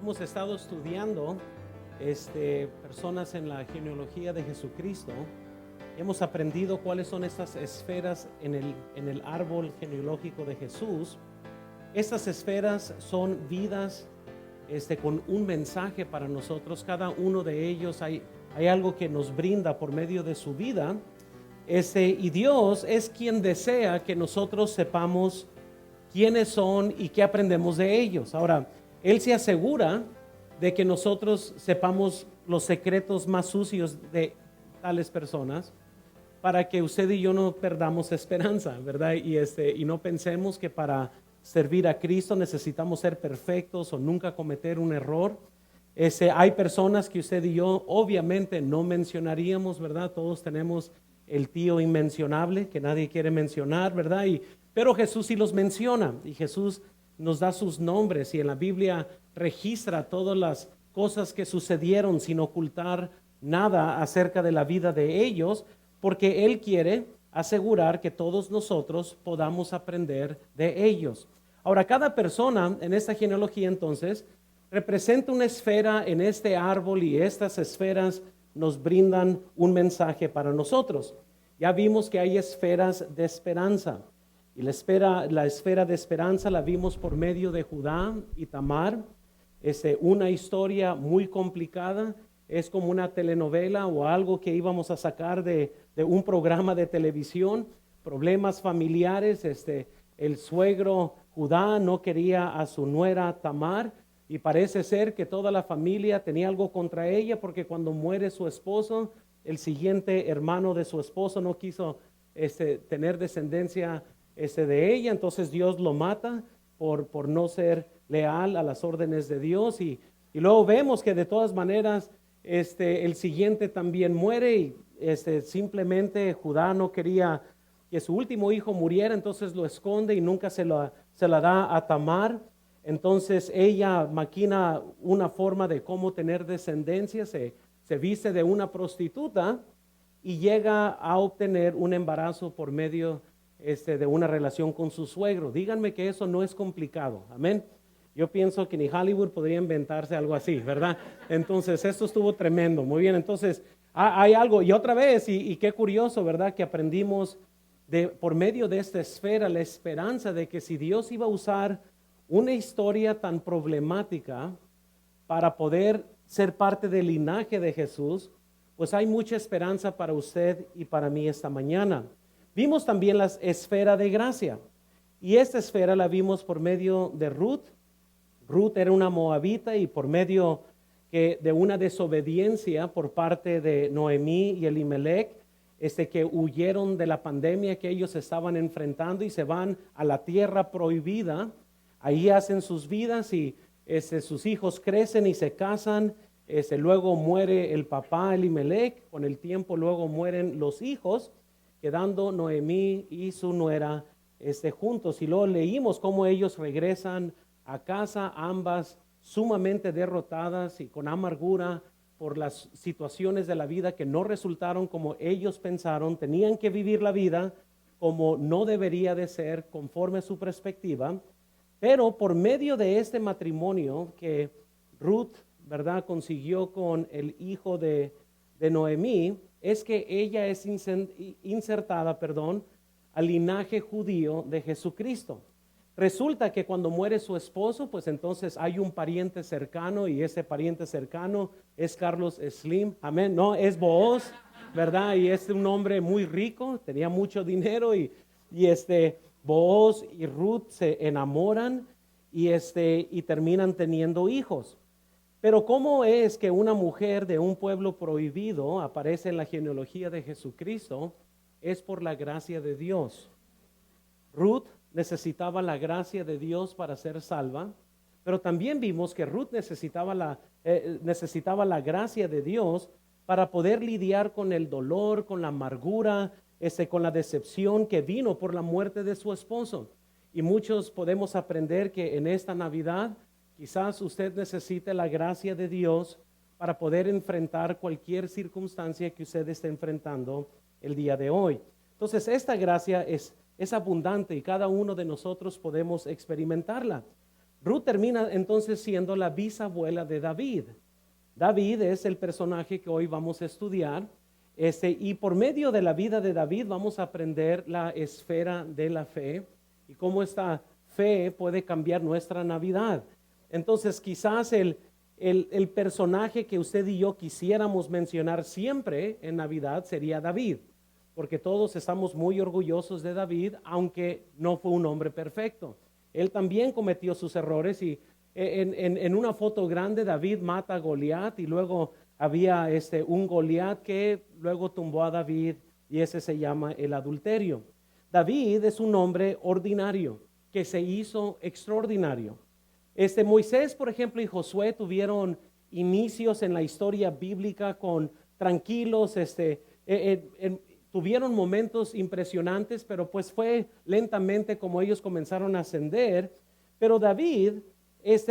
Hemos estado estudiando personas en la genealogía de Jesucristo. Hemos aprendido cuáles son estas esferas en el árbol genealógico de Jesús. Estas esferas son vidas con un mensaje para nosotros. Cada uno de ellos hay algo que nos brinda por medio de su vida. Y Dios es quien desea que nosotros sepamos quiénes son y qué aprendemos de ellos. Ahora, Él se asegura de que nosotros sepamos los secretos más sucios de tales personas para que usted y yo no perdamos esperanza, ¿verdad? Y no pensemos que para servir a Cristo necesitamos ser perfectos o nunca cometer un error. Hay personas que usted y yo obviamente no mencionaríamos, ¿verdad? Todos tenemos el tío inmencionable que nadie quiere mencionar, ¿verdad? Pero Jesús sí los menciona, y Jesús nos da sus nombres, y en la Biblia registra todas las cosas que sucedieron sin ocultar nada acerca de la vida de ellos, porque Él quiere asegurar que todos nosotros podamos aprender de ellos. Ahora, cada persona en esta genealogía entonces representa una esfera en este árbol, y estas esferas nos brindan un mensaje para nosotros. Ya vimos que hay esferas de esperanza. Y la esfera de esperanza la vimos por medio de Judá y Tamar. Una historia muy complicada, es como una telenovela o algo que íbamos a sacar de un programa de televisión. Problemas familiares, el suegro Judá no quería a su nuera Tamar, y parece ser que toda la familia tenía algo contra ella, porque cuando muere su esposo, el siguiente hermano de su esposo no quiso tener descendencia de ella. Entonces Dios lo mata por no ser leal a las órdenes de Dios, y luego vemos que de todas maneras el siguiente también muere, y simplemente Judá no quería que su último hijo muriera, entonces lo esconde y nunca se la da a Tamar. Entonces ella maquina una forma de cómo tener descendencia, se viste de una prostituta y llega a obtener un embarazo por medio de una relación con su suegro. Díganme que eso no es complicado, amén. Yo pienso que ni Hollywood podría inventarse algo así, ¿verdad? Entonces esto estuvo tremendo, muy bien. Entonces hay algo, y otra vez, y qué curioso, ¿verdad? Que aprendimos por medio de esta esfera la esperanza de que si Dios iba a usar una historia tan problemática para poder ser parte del linaje de Jesús, pues hay mucha esperanza para usted y para mí esta mañana. Vimos también la esfera de gracia, y esta esfera la vimos por medio de Ruth. Ruth era una moabita, y por medio de una desobediencia por parte de Noemí y Elimelech, que huyeron de la pandemia que ellos estaban enfrentando y se van a la tierra prohibida. Ahí hacen sus vidas, y sus hijos crecen y se casan. Luego muere el papá Elimelech, con el tiempo luego mueren los hijos, quedando Noemí y su nuera juntos. Y luego leímos cómo ellos regresan a casa, ambas sumamente derrotadas y con amargura por las situaciones de la vida que no resultaron como ellos pensaron. Tenían que vivir la vida como no debería de ser, conforme a su perspectiva. Pero por medio de este matrimonio que Ruth, ¿verdad?, consiguió con el hijo de Noemí, es que ella es insertada, al linaje judío de Jesucristo. Resulta que cuando muere su esposo, pues entonces hay un pariente cercano, y ese pariente cercano es Carlos Slim, amén, no, es Booz, ¿verdad? Y es un hombre muy rico, tenía mucho dinero, y Booz y Ruth se enamoran, y terminan teniendo hijos. Pero ¿cómo es que una mujer de un pueblo prohibido aparece en la genealogía de Jesucristo? Es por la gracia de Dios. Ruth necesitaba la gracia de Dios para ser salva, pero también vimos que Ruth necesitaba la gracia de Dios para poder lidiar con el dolor, con la amargura, con la decepción que vino por la muerte de su esposo. Y muchos podemos aprender que en esta Navidad quizás usted necesite la gracia de Dios para poder enfrentar cualquier circunstancia que usted esté enfrentando el día de hoy. Entonces, esta gracia es abundante, y cada uno de nosotros podemos experimentarla. Ruth termina entonces siendo la bisabuela de David. David es el personaje que hoy vamos a estudiar. Y por medio de la vida de David vamos a aprender la esfera de la fe y cómo esta fe puede cambiar nuestra Navidad. Entonces quizás el personaje que usted y yo quisiéramos mencionar siempre en Navidad sería David, porque todos estamos muy orgullosos de David, aunque no fue un hombre perfecto. Él también cometió sus errores y en una foto grande David mata a Goliat y luego había un Goliat que luego tumbó a David y ese se llama el adulterio. David es un hombre ordinario que se hizo extraordinario. Moisés, por ejemplo, y Josué tuvieron inicios en la historia bíblica con tranquilos, tuvieron momentos impresionantes, pero pues fue lentamente como ellos comenzaron a ascender. Pero David,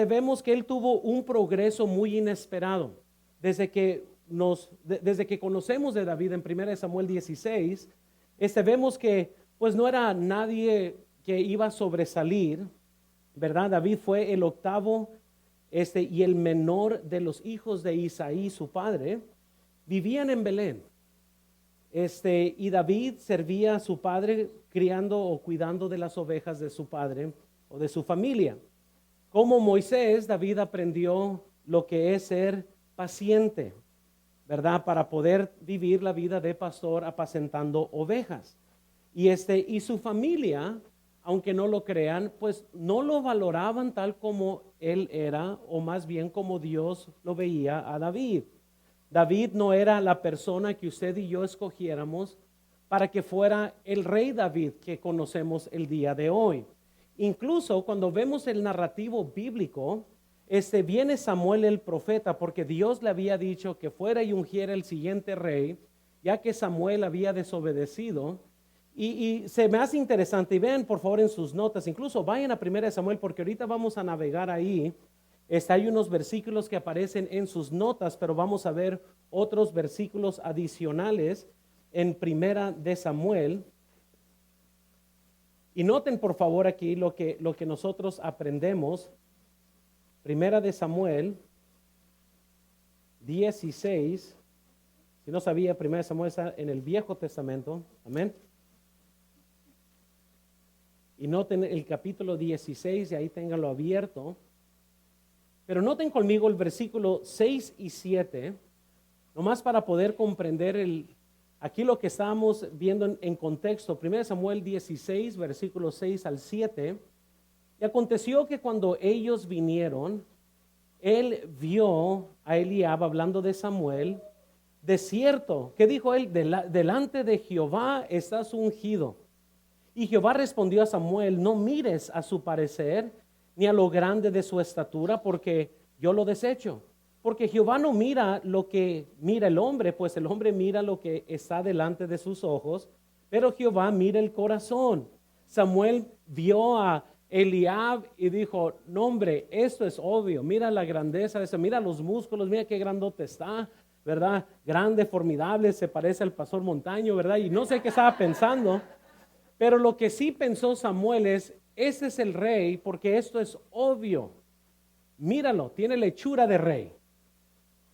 vemos que él tuvo un progreso muy inesperado. Desde que conocemos de David en 1 Samuel 16, vemos que pues no era nadie que iba a sobresalir, ¿verdad? David fue el octavo y el menor de los hijos de Isaí, su padre. Vivían en Belén. Y David servía a su padre criando o cuidando de las ovejas de su padre o de su familia. Como Moisés, David aprendió lo que es ser paciente, ¿verdad? Para poder vivir la vida de pastor apacentando ovejas. Y su familia, aunque no lo crean, pues no lo valoraban tal como él era, o más bien como Dios lo veía a David. David no era la persona que usted y yo escogiéramos para que fuera el rey David que conocemos el día de hoy. Incluso cuando vemos el narrativo bíblico, viene Samuel el profeta, porque Dios le había dicho que fuera y ungiera el siguiente rey, ya que Samuel había desobedecido. Y se me hace interesante, y vean por favor en sus notas, incluso vayan a 1 Samuel, porque ahorita vamos a navegar ahí. Hay unos versículos que aparecen en sus notas, pero vamos a ver otros versículos adicionales en 1 de Samuel. Y noten por favor aquí lo que nosotros aprendemos. 1 de Samuel 16. Si no sabía, 1 de Samuel está en el Viejo Testamento. Amén. Y noten el capítulo 16 y ahí ténganlo abierto. Pero noten conmigo el versículo 6 y 7, nomás para poder comprender aquí lo que estamos viendo en contexto. 1 Samuel 16, versículos 6 al 7. Y aconteció que cuando ellos vinieron, él vio a Eliab hablando de Samuel. De cierto, ¿qué dijo él? Delante de Jehová estás ungido. Y Jehová respondió a Samuel: no mires a su parecer, ni a lo grande de su estatura, porque yo lo desecho. Porque Jehová no mira lo que mira el hombre, pues el hombre mira lo que está delante de sus ojos, pero Jehová mira el corazón. Samuel vio a Eliab y dijo: no hombre, esto es obvio, mira la grandeza de eso, mira los músculos, mira qué grandote está, ¿verdad? Grande, formidable, se parece al pastor Montaño, ¿verdad? Y no sé qué estaba pensando, pero lo que sí pensó Samuel es: ese es el rey, porque esto es obvio. Míralo, tiene lechura de rey.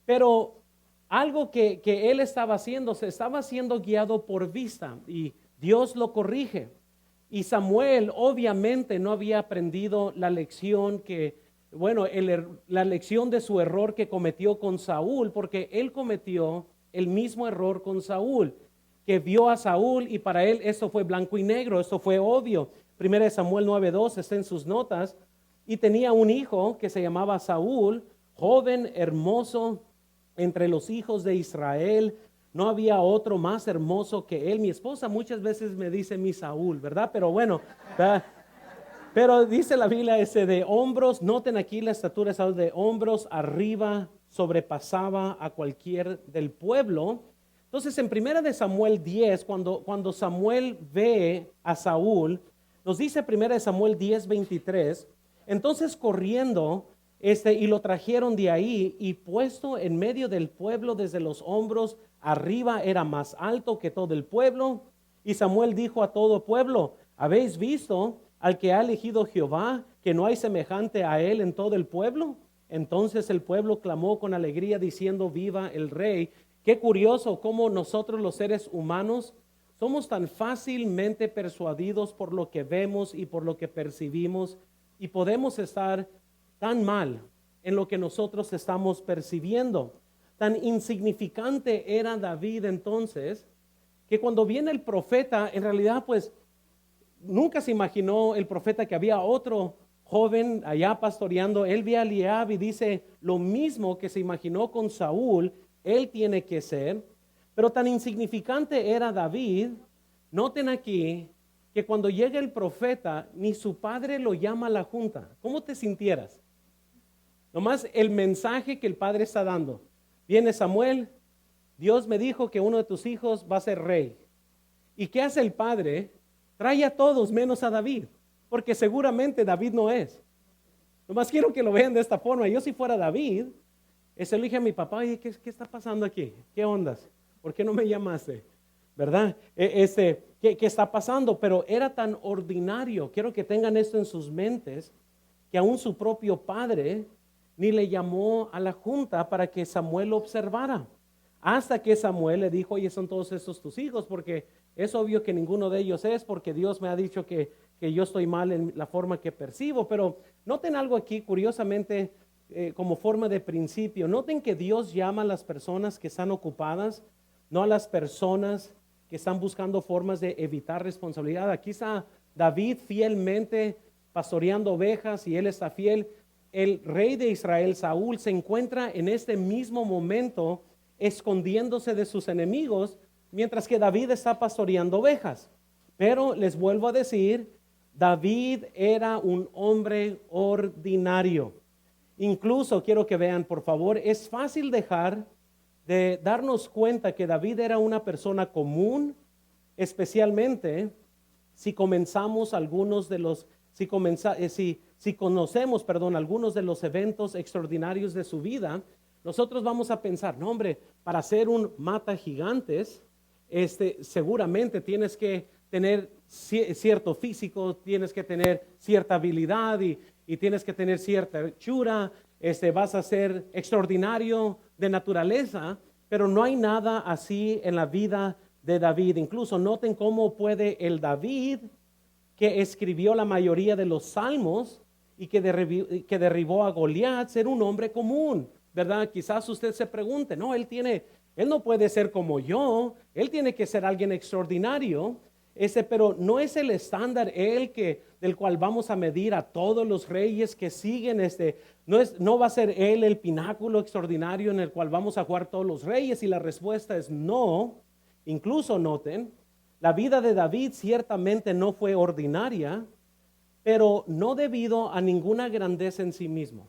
Pero algo que él estaba haciendo, se estaba siendo guiado por vista y Dios lo corrige. Y Samuel obviamente no había aprendido la lección la lección de su error que cometió con Saúl, porque él cometió el mismo error con Saúl, que vio a Saúl y para él eso fue blanco y negro, eso fue obvio. 1 Samuel 9:2 está en sus notas. Y tenía un hijo que se llamaba Saúl, joven, hermoso, entre los hijos de Israel. No había otro más hermoso que él. Mi esposa muchas veces me dice mi Saúl, ¿verdad? Pero bueno, ¿verdad? Pero dice la Biblia de hombros, noten aquí la estatura de Saúl, de hombros arriba, sobrepasaba a cualquier del pueblo. Entonces en 1 de Samuel 10, cuando Samuel ve a Saúl, nos dice 1 de Samuel 10:23, entonces corriendo, y lo trajeron de ahí, y puesto en medio del pueblo desde los hombros arriba, era más alto que todo el pueblo. Y Samuel dijo a todo pueblo: ¿habéis visto al que ha elegido Jehová? que no hay semejante a él en todo el pueblo? Entonces el pueblo clamó con alegría diciendo, viva el rey. Qué curioso cómo nosotros los seres humanos somos tan fácilmente persuadidos por lo que vemos y por lo que percibimos, y podemos estar tan mal en lo que nosotros estamos percibiendo. Tan insignificante era David entonces, que cuando viene el profeta, en realidad pues nunca se imaginó el profeta que había otro joven allá pastoreando. Él ve a Eliab y dice lo mismo que se imaginó con Saúl, él tiene que ser. Pero tan insignificante era David, noten aquí, que cuando llega el profeta, ni su padre lo llama a la junta. ¿Cómo te sintieras? Nomás el mensaje que el padre está dando. Viene Samuel, Dios me dijo que uno de tus hijos va a ser rey. ¿Y qué hace el padre? Trae a todos menos a David, porque seguramente David no es. Nomás quiero que lo vean de esta forma. Yo si fuera David, le dije a mi papá, oye, ¿qué está pasando aquí? ¿Qué ondas? ¿Por qué no me llamaste? ¿Verdad? ¿Qué está pasando? Pero era tan ordinario, quiero que tengan esto en sus mentes, que aún su propio padre ni le llamó a la junta para que Samuel lo observara. Hasta que Samuel le dijo, oye, son todos estos tus hijos, porque es obvio que ninguno de ellos es, porque Dios me ha dicho que yo estoy mal en la forma que percibo. Pero noten algo aquí, curiosamente, como forma de principio. Noten que Dios llama a las personas que están ocupadas, no a las personas que están buscando formas de evitar responsabilidad. Aquí está David fielmente pastoreando ovejas y él está fiel. El rey de Israel, Saúl, se encuentra en este mismo momento escondiéndose de sus enemigos, mientras que David está pastoreando ovejas. Pero les vuelvo a decir, David era un hombre ordinario. Incluso quiero que vean, por favor, es fácil dejar de darnos cuenta que David era una persona común, especialmente si comenzamos algunos de los, si conocemos, algunos de los eventos extraordinarios de su vida. Nosotros vamos a pensar, no hombre, para ser un mata gigantes, seguramente tienes que tener cierto físico, tienes que tener cierta habilidad y tienes que tener cierta hechura, vas a ser extraordinario de naturaleza, pero no hay nada así en la vida de David. Incluso noten cómo puede el David que escribió la mayoría de los salmos y que derribó a Goliat ser un hombre común, ¿verdad? Quizás usted se pregunte, no, él no puede ser como yo, él tiene que ser alguien extraordinario. Pero no es el estándar del cual vamos a medir a todos los reyes que siguen. No va a ser él el pináculo extraordinario en el cual vamos a jugar todos los reyes, y la respuesta es no. Incluso noten, la vida de David ciertamente no fue ordinaria, pero no debido a ninguna grandeza en sí mismo.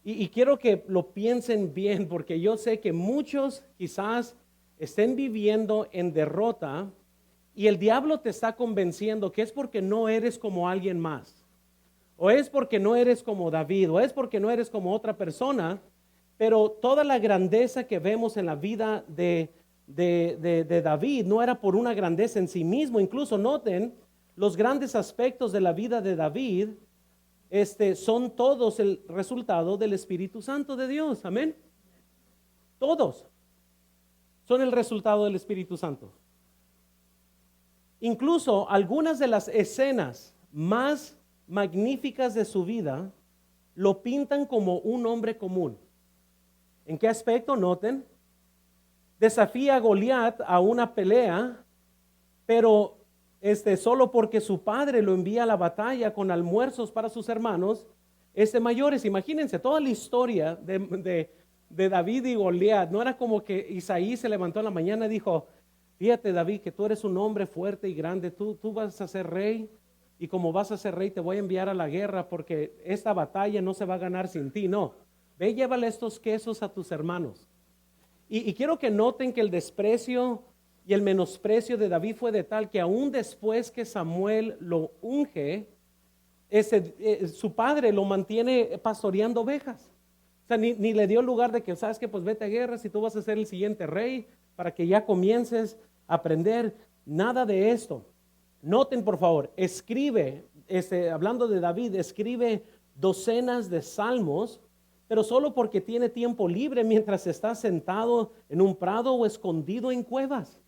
Y quiero que lo piensen bien, porque yo sé que muchos quizás estén viviendo en derrota, y el diablo te está convenciendo que es porque no eres como alguien más, o es porque no eres como David, o es porque no eres como otra persona. Pero toda la grandeza que vemos en la vida de David no era por una grandeza en sí mismo. Incluso noten, los grandes aspectos de la vida de David son todos el resultado del Espíritu Santo de Dios. Amén. Todos son el resultado del Espíritu Santo. Incluso algunas de las escenas más magníficas de su vida lo pintan como un hombre común. ¿En qué aspecto? Noten, desafía a Goliat a una pelea, pero solo porque su padre lo envía a la batalla con almuerzos para sus hermanos mayores. Imagínense toda la historia de David y Goliat. No era como que Isaí se levantó en la mañana y dijo, fíjate David, que tú eres un hombre fuerte y grande, tú vas a ser rey, y como vas a ser rey te voy a enviar a la guerra, porque esta batalla no se va a ganar sin ti. No, ve y llévale estos quesos a tus hermanos. Y quiero que noten que el desprecio y el menosprecio de David fue de tal que aún después que Samuel lo unge, su padre lo mantiene pastoreando ovejas. O sea, ni le dio lugar de que, sabes que pues vete a guerra si tú vas a ser el siguiente rey, para que ya comiences a aprender. Nada de esto. Noten por favor, escribe hablando de David, escribe docenas de salmos, pero solo porque tiene tiempo libre mientras está sentado en un prado o escondido en cuevas.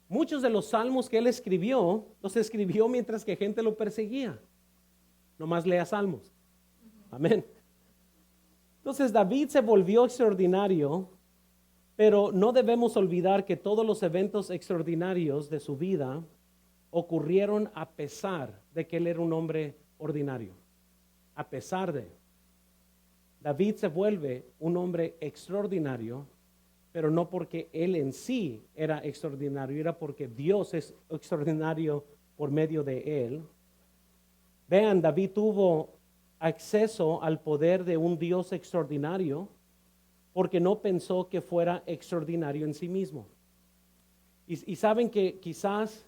Muchos de los salmos que él escribió, los escribió mientras que gente lo perseguía. Nomás lea salmos. Amén. Entonces David se volvió extraordinario, pero no debemos olvidar que todos los eventos extraordinarios de su vida ocurrieron a pesar de que él era un hombre ordinario. A pesar de David se vuelve un hombre extraordinario, pero no porque él en sí era extraordinario, era porque Dios es extraordinario por medio de él. Vean, David tuvo acceso al poder de un Dios extraordinario porque no pensó que fuera extraordinario en sí mismo. Y saben que quizás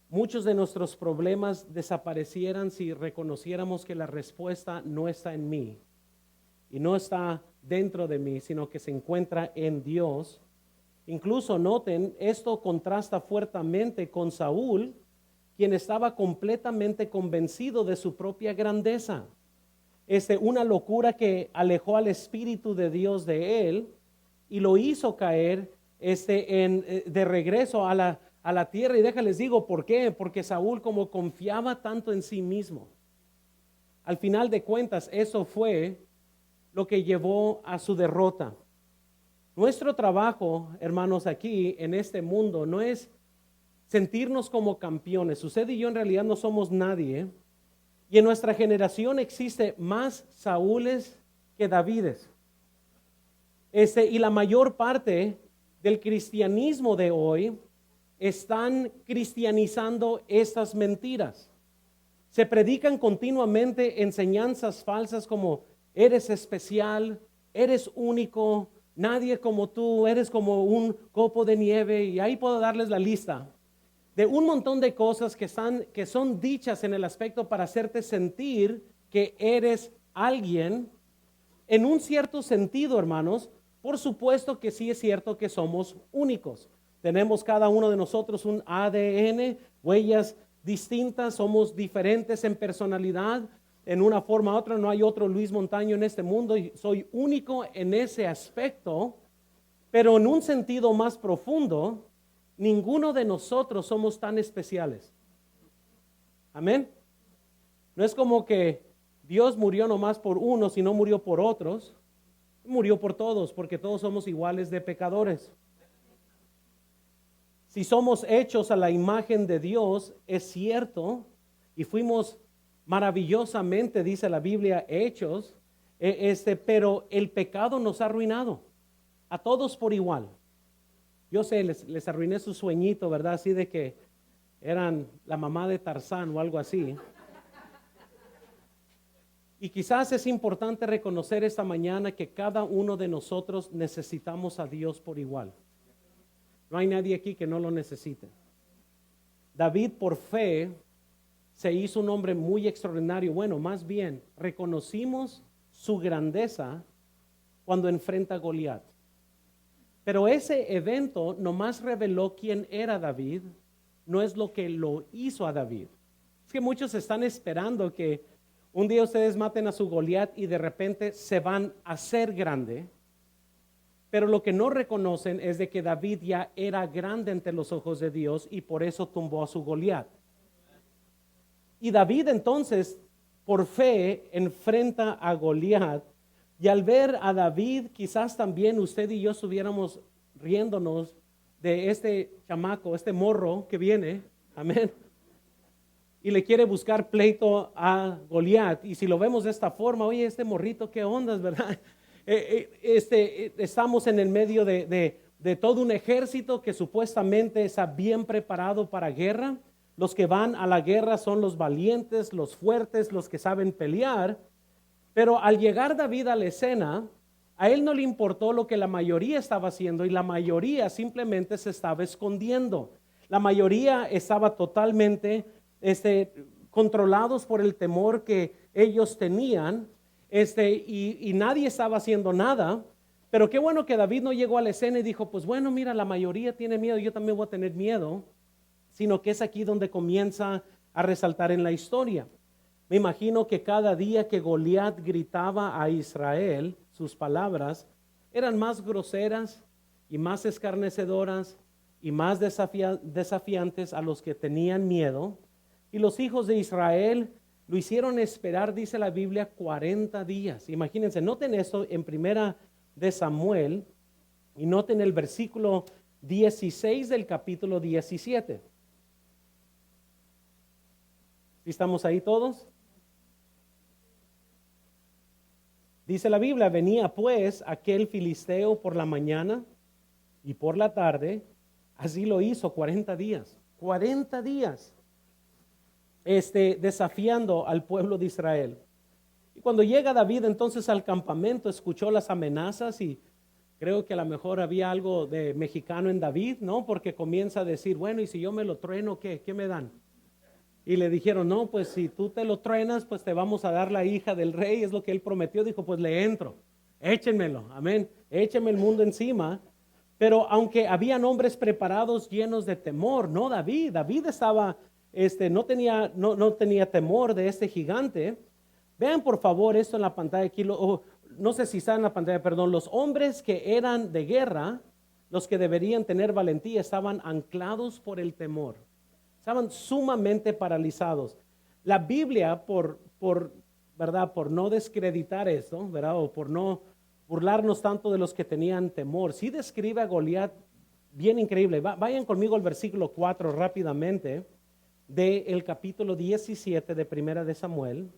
muchos de nuestros problemas desaparecieran si reconociéramos que la respuesta no está en mí y no está dentro de mí, sino que se encuentra en Dios. Incluso noten, esto contrasta fuertemente con Saúl, quien estaba completamente convencido de su propia grandeza. Una locura que alejó al Espíritu de Dios de él y lo hizo caer de regreso a la tierra. Y déjales digo por qué, porque Saúl como confiaba tanto en sí mismo, al final de cuentas eso fue lo que llevó a su derrota. Nuestro trabajo, hermanos, aquí en este mundo no es sentirnos como campeones. Usted y yo en realidad no somos nadie. Y en nuestra generación existe más Saúles que Davides. Y la mayor parte del cristianismo de hoy están cristianizando estas mentiras. Se predican continuamente enseñanzas falsas como eres especial, eres único, nadie como tú, eres como un copo de nieve, y ahí puedo darles la lista de un montón de cosas que son dichas en el aspecto para hacerte sentir que eres alguien. En un cierto sentido, hermanos, por supuesto que sí es cierto que somos únicos. Tenemos cada uno de nosotros un ADN, huellas distintas, somos diferentes en personalidad, en una forma u otra. No hay otro Luis Montaño en este mundo y soy único en ese aspecto, pero en un sentido más profundo, ninguno de nosotros somos tan especiales. Amén. No es como que Dios murió nomás por unos y no murió por otros. Murió por todos, porque todos somos iguales de pecadores. Si somos hechos a la imagen de Dios, es cierto, y fuimos maravillosamente, dice la Biblia, hechos, pero el pecado nos ha arruinado a todos por igual. Yo sé, les arruiné su sueñito, ¿verdad? Así de que eran la mamá de Tarzán o algo así. Y quizás es importante reconocer esta mañana que cada uno de nosotros necesitamos a Dios por igual. No hay nadie aquí que no lo necesite. David por fe se hizo un hombre muy extraordinario. Bueno, más bien, reconocimos su grandeza cuando enfrenta a Goliat. Pero ese evento nomás reveló quién era David, no es lo que lo hizo a David. Es que muchos están esperando que un día ustedes maten a su Goliat y de repente se van a ser grande. Pero lo que no reconocen es de que David ya era grande ante los ojos de Dios y por eso tumbó a su Goliat. Y David entonces, por fe, enfrenta a Goliat. Y al ver a David, quizás también usted y yo estuviéramos riéndonos de este chamaco, este morro que viene, amén, y le quiere buscar pleito a Goliat. Y si lo vemos de esta forma, oye, este morrito, ¿qué ondas, verdad? Estamos en el medio de todo un ejército que supuestamente está bien preparado para guerra. Los que van a la guerra son los valientes, los fuertes, los que saben pelear. Pero al llegar David a la escena, a él no le importó lo que la mayoría estaba haciendo y la mayoría simplemente se estaba escondiendo. La mayoría estaba totalmente controlados por el temor que ellos tenían y nadie estaba haciendo nada. Pero qué bueno que David no llegó a la escena y dijo, pues bueno, mira, la mayoría tiene miedo, yo también voy a tener miedo, sino que es aquí donde comienza a resaltar en la historia. Me imagino que cada día que Goliat gritaba a Israel, sus palabras eran más groseras y más escarnecedoras y más desafiantes a los que tenían miedo. Y los hijos de Israel lo hicieron esperar, dice la Biblia, 40 días. Imagínense, noten esto en primera de Samuel y noten el versículo 16 del capítulo 17. ¿Sí estamos ahí todos? Dice la Biblia, venía pues aquel filisteo por la mañana y por la tarde, así lo hizo 40 días, 40 días, desafiando al pueblo de Israel. Y cuando llega David entonces al campamento, escuchó las amenazas y creo que a lo mejor había algo de mexicano en David, ¿no? Porque comienza a decir, bueno, y si yo me lo trueno, ¿qué me dan? Y le dijeron, no, pues si tú te lo truenas, pues te vamos a dar la hija del rey, es lo que él prometió. Dijo, pues le entro, échenmelo, amén, échenme el mundo encima. Pero aunque habían hombres preparados llenos de temor, no David estaba, no tenía temor de este gigante. Vean por favor esto en la pantalla aquí, no sé si está en la pantalla, perdón. Los hombres que eran de guerra, los que deberían tener valentía, estaban anclados por el temor. Estaban sumamente paralizados. La Biblia, ¿verdad? Por no descreditar esto, ¿verdad? O por no burlarnos tanto de los que tenían temor, sí describe a Goliat bien increíble. Vayan conmigo al versículo 4 rápidamente del capítulo 17 de Primera de Samuel.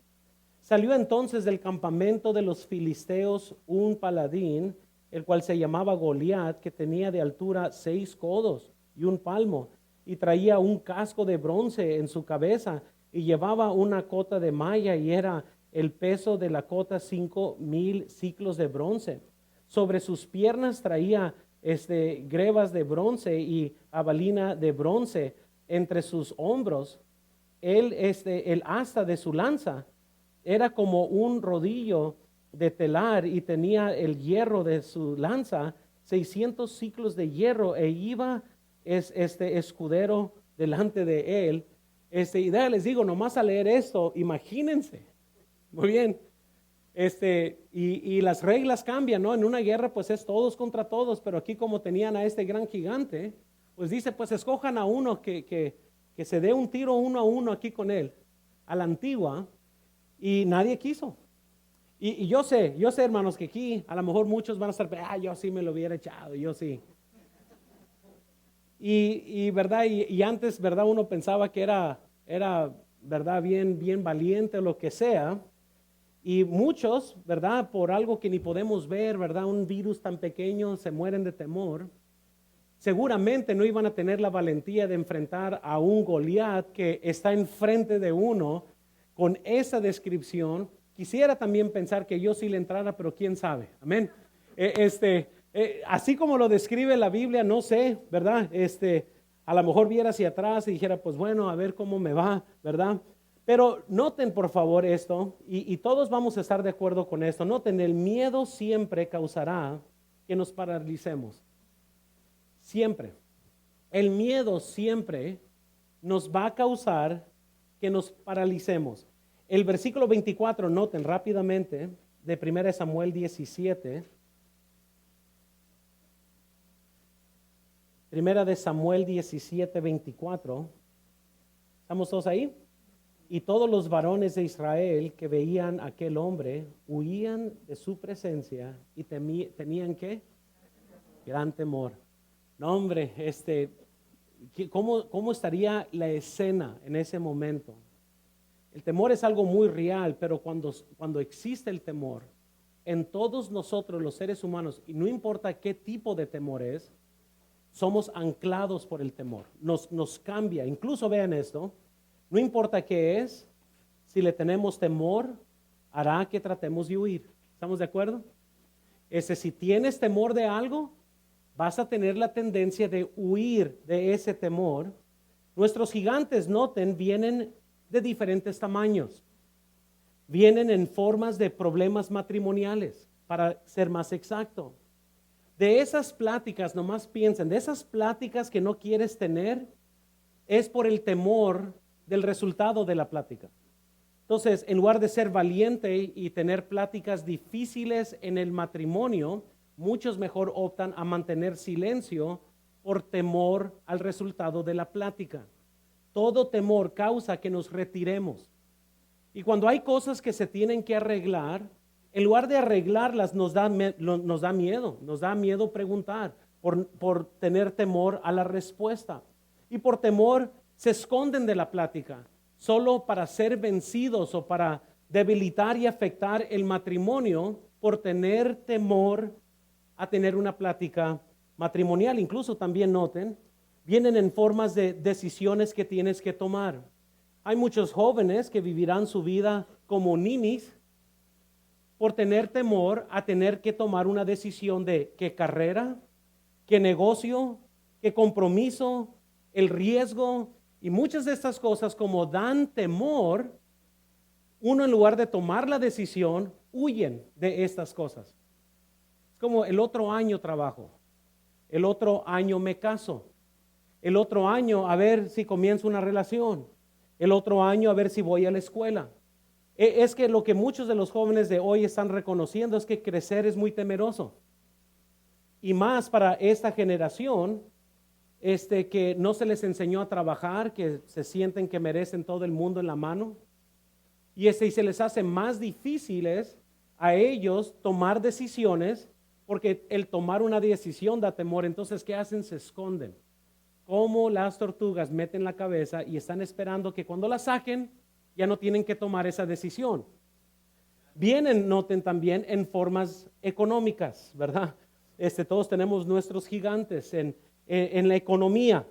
Salió entonces del campamento de los filisteos un paladín, el cual se llamaba Goliat, que tenía de altura 6 codos y un palmo, y traía un casco de bronce en su cabeza, y llevaba una cota de malla, y era el peso de la cota 5,000 ciclos de bronce. Sobre sus piernas traía grebas de bronce y abalina de bronce. Entre sus hombros, el asta de su lanza era como un rodillo de telar, y tenía el hierro de su lanza 600 ciclos de hierro, e iba escudero delante de él. Y les digo, nomás a leer esto, imagínense. Muy bien. Y las reglas cambian, ¿no? En una guerra pues es todos contra todos, pero aquí como tenían a este gran gigante, pues dice, pues escojan a uno que se dé un tiro uno a uno aquí con él, a la antigua, y nadie quiso. Y yo sé, hermanos, que aquí a lo mejor muchos van a estar, yo sí me lo hubiera echado, yo sí. Y verdad, y antes, verdad, uno pensaba que era verdad, bien valiente o lo que sea. Y muchos, verdad, por algo que ni podemos ver, verdad, un virus tan pequeño, se mueren de temor. Seguramente no iban a tener la valentía de enfrentar a un Goliat que está enfrente de uno con esa descripción. Quisiera también pensar que yo sí le entrara, pero quién sabe, amén. Así como lo describe la Biblia, no sé, ¿verdad? A lo mejor viera hacia atrás y dijera, pues bueno, a ver cómo me va, ¿verdad? Pero noten por favor esto, y todos vamos a estar de acuerdo con esto. Noten, el miedo siempre causará que nos paralicemos. Siempre. El miedo siempre nos va a causar que nos paralicemos. El versículo 24, noten rápidamente, de 1 Samuel 17. Primera de Samuel 17, 24. ¿Estamos todos ahí? Y todos los varones de Israel que veían a aquel hombre huían de su presencia y tenían ¿qué? Gran temor. No, hombre, ¿cómo estaría la escena en ese momento? El temor es algo muy real, pero cuando existe el temor, en todos nosotros los seres humanos, y no importa qué tipo de temor es, somos anclados por el temor. Nos cambia. Incluso vean esto, no importa qué es, si le tenemos temor, hará que tratemos de huir. ¿Estamos de acuerdo? Si tienes temor de algo, vas a tener la tendencia de huir de ese temor. Nuestros gigantes, noten, vienen de diferentes tamaños. Vienen en formas de problemas matrimoniales, para ser más exacto. De esas pláticas, nomás piensen, de esas pláticas que no quieres tener, es por el temor del resultado de la plática. Entonces, en lugar de ser valiente y tener pláticas difíciles en el matrimonio, muchos mejor optan a mantener silencio por temor al resultado de la plática. Todo temor causa que nos retiremos. Y cuando hay cosas que se tienen que arreglar, en lugar de arreglarlas nos da miedo preguntar por tener temor a la respuesta. Y por temor se esconden de la plática, solo para ser vencidos o para debilitar y afectar el matrimonio por tener temor a tener una plática matrimonial. Incluso también noten, vienen en formas de decisiones que tienes que tomar. Hay muchos jóvenes que vivirán su vida como ninis por tener temor a tener que tomar una decisión de qué carrera, qué negocio, qué compromiso, el riesgo y muchas de estas cosas como dan temor, uno en lugar de tomar la decisión, huyen de estas cosas. Es como el otro año trabajo, el otro año me caso, el otro año a ver si comienzo una relación, el otro año a ver si voy a la escuela. Es que lo que muchos de los jóvenes de hoy están reconociendo es que crecer es muy temeroso. Y más para esta generación, que no se les enseñó a trabajar, que se sienten que merecen todo el mundo en la mano. Y se les hace más difíciles a ellos tomar decisiones, porque el tomar una decisión da temor. Entonces, ¿qué hacen? Se esconden. Como las tortugas meten la cabeza y están esperando que cuando la saquen, ya no tienen que tomar esa decisión. Vienen, noten también, en formas económicas, ¿verdad? Todos tenemos nuestros gigantes en la economía.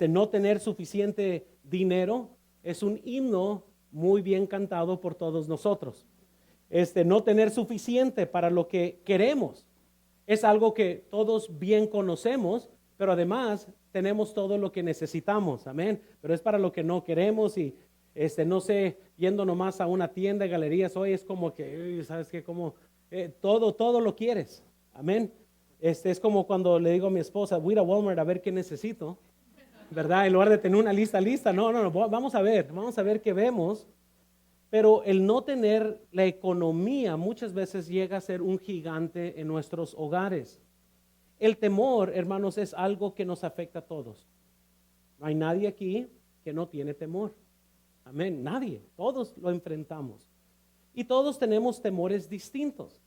No tener suficiente dinero es un himno muy bien cantado por todos nosotros. No tener suficiente para lo que queremos es algo que todos bien conocemos, pero además tenemos todo lo que necesitamos, amén. Pero es para lo que no queremos y no sé, yendo nomás a una tienda de galerías hoy es como que, ¿sabes qué? Como todo lo quieres, amén. Es como cuando le digo a mi esposa, voy a ir a Walmart a ver qué necesito, ¿verdad? En lugar de tener una lista, no, vamos a ver qué vemos. Pero el no tener la economía muchas veces llega a ser un gigante en nuestros hogares. El temor, hermanos, es algo que nos afecta a todos. No hay nadie aquí que no tiene temor. Amén, nadie, todos lo enfrentamos. Y todos tenemos temores distintos.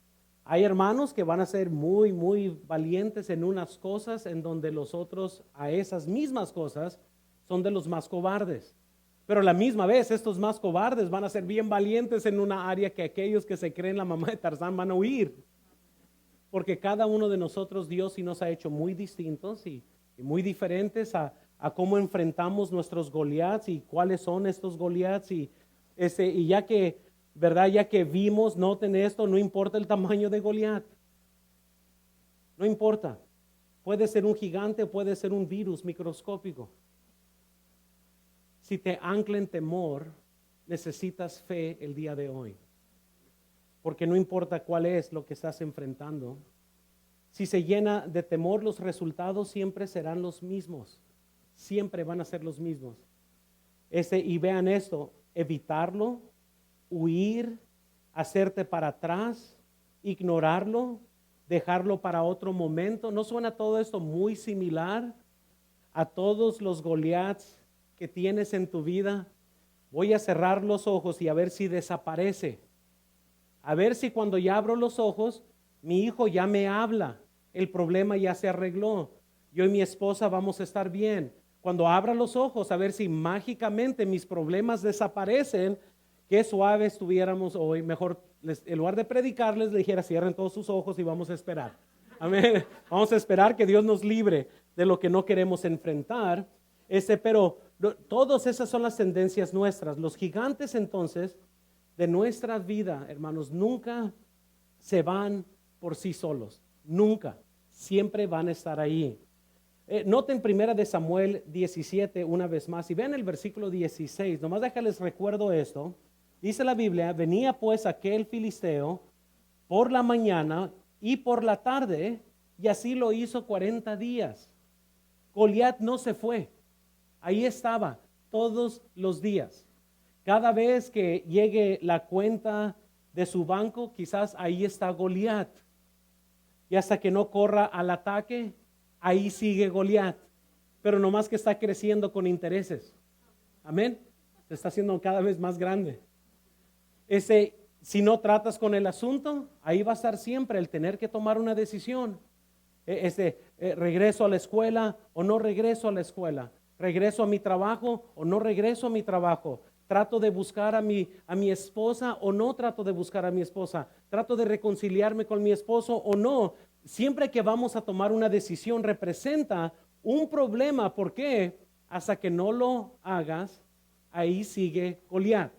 Hay hermanos que van a ser muy, muy valientes en unas cosas en donde los otros a esas mismas cosas son de los más cobardes. Pero a la misma vez estos más cobardes van a ser bien valientes en una área que aquellos que se creen la mamá de Tarzán van a huir. Porque cada uno de nosotros Dios sí nos ha hecho muy distintos y muy diferentes a cómo enfrentamos nuestros Goliaths y cuáles son estos Goliaths y ya que, ¿verdad? Ya que vimos, noten esto, no importa el tamaño de Goliat. No importa. Puede ser un gigante, puede ser un virus microscópico. Si te ancla en temor, necesitas fe el día de hoy. Porque no importa cuál es lo que estás enfrentando. Si se llena de temor, los resultados siempre serán los mismos. Siempre van a ser los mismos. Y vean esto, evitarlo, huir, hacerte para atrás, ignorarlo, dejarlo para otro momento. ¿No suena todo esto muy similar a todos los Goliaths que tienes en tu vida? Voy a cerrar los ojos y a ver si desaparece. A ver si cuando ya abro los ojos, mi hijo ya me habla. El problema ya se arregló. Yo y mi esposa vamos a estar bien. Cuando abra los ojos, a ver si mágicamente mis problemas desaparecen. Qué suave estuviéramos hoy. Mejor, en lugar de predicarles, le dijera, cierren todos sus ojos y vamos a esperar. Amén. Vamos a esperar que Dios nos libre de lo que no queremos enfrentar. Pero todas esas son las tendencias nuestras. Los gigantes entonces de nuestra vida, hermanos, nunca se van por sí solos. Nunca. Siempre van a estar ahí. Noten primera de Samuel 17 una vez más y vean el versículo 16. Nomás déjales recuerdo esto. Dice la Biblia, venía pues aquel filisteo por la mañana y por la tarde, y así lo hizo 40 días. Goliat no se fue. Ahí estaba. todos los días. Cada vez que llegue la cuenta de su banco, quizás ahí está Goliat. Y hasta que no corra al ataque, ahí sigue Goliat. Pero nomás que está creciendo con intereses. Amén. Se está haciendo cada vez más grande. Si no tratas con el asunto, ahí va a estar siempre el tener que tomar una decisión. Regreso a la escuela o no regreso a la escuela. Regreso a mi trabajo o no regreso a mi trabajo. Trato de buscar a mi esposa o no trato de buscar a mi esposa. Trato de reconciliarme con mi esposo o no. Siempre que vamos a tomar una decisión representa un problema. ¿Por qué? Hasta que no lo hagas, ahí sigue Goliat.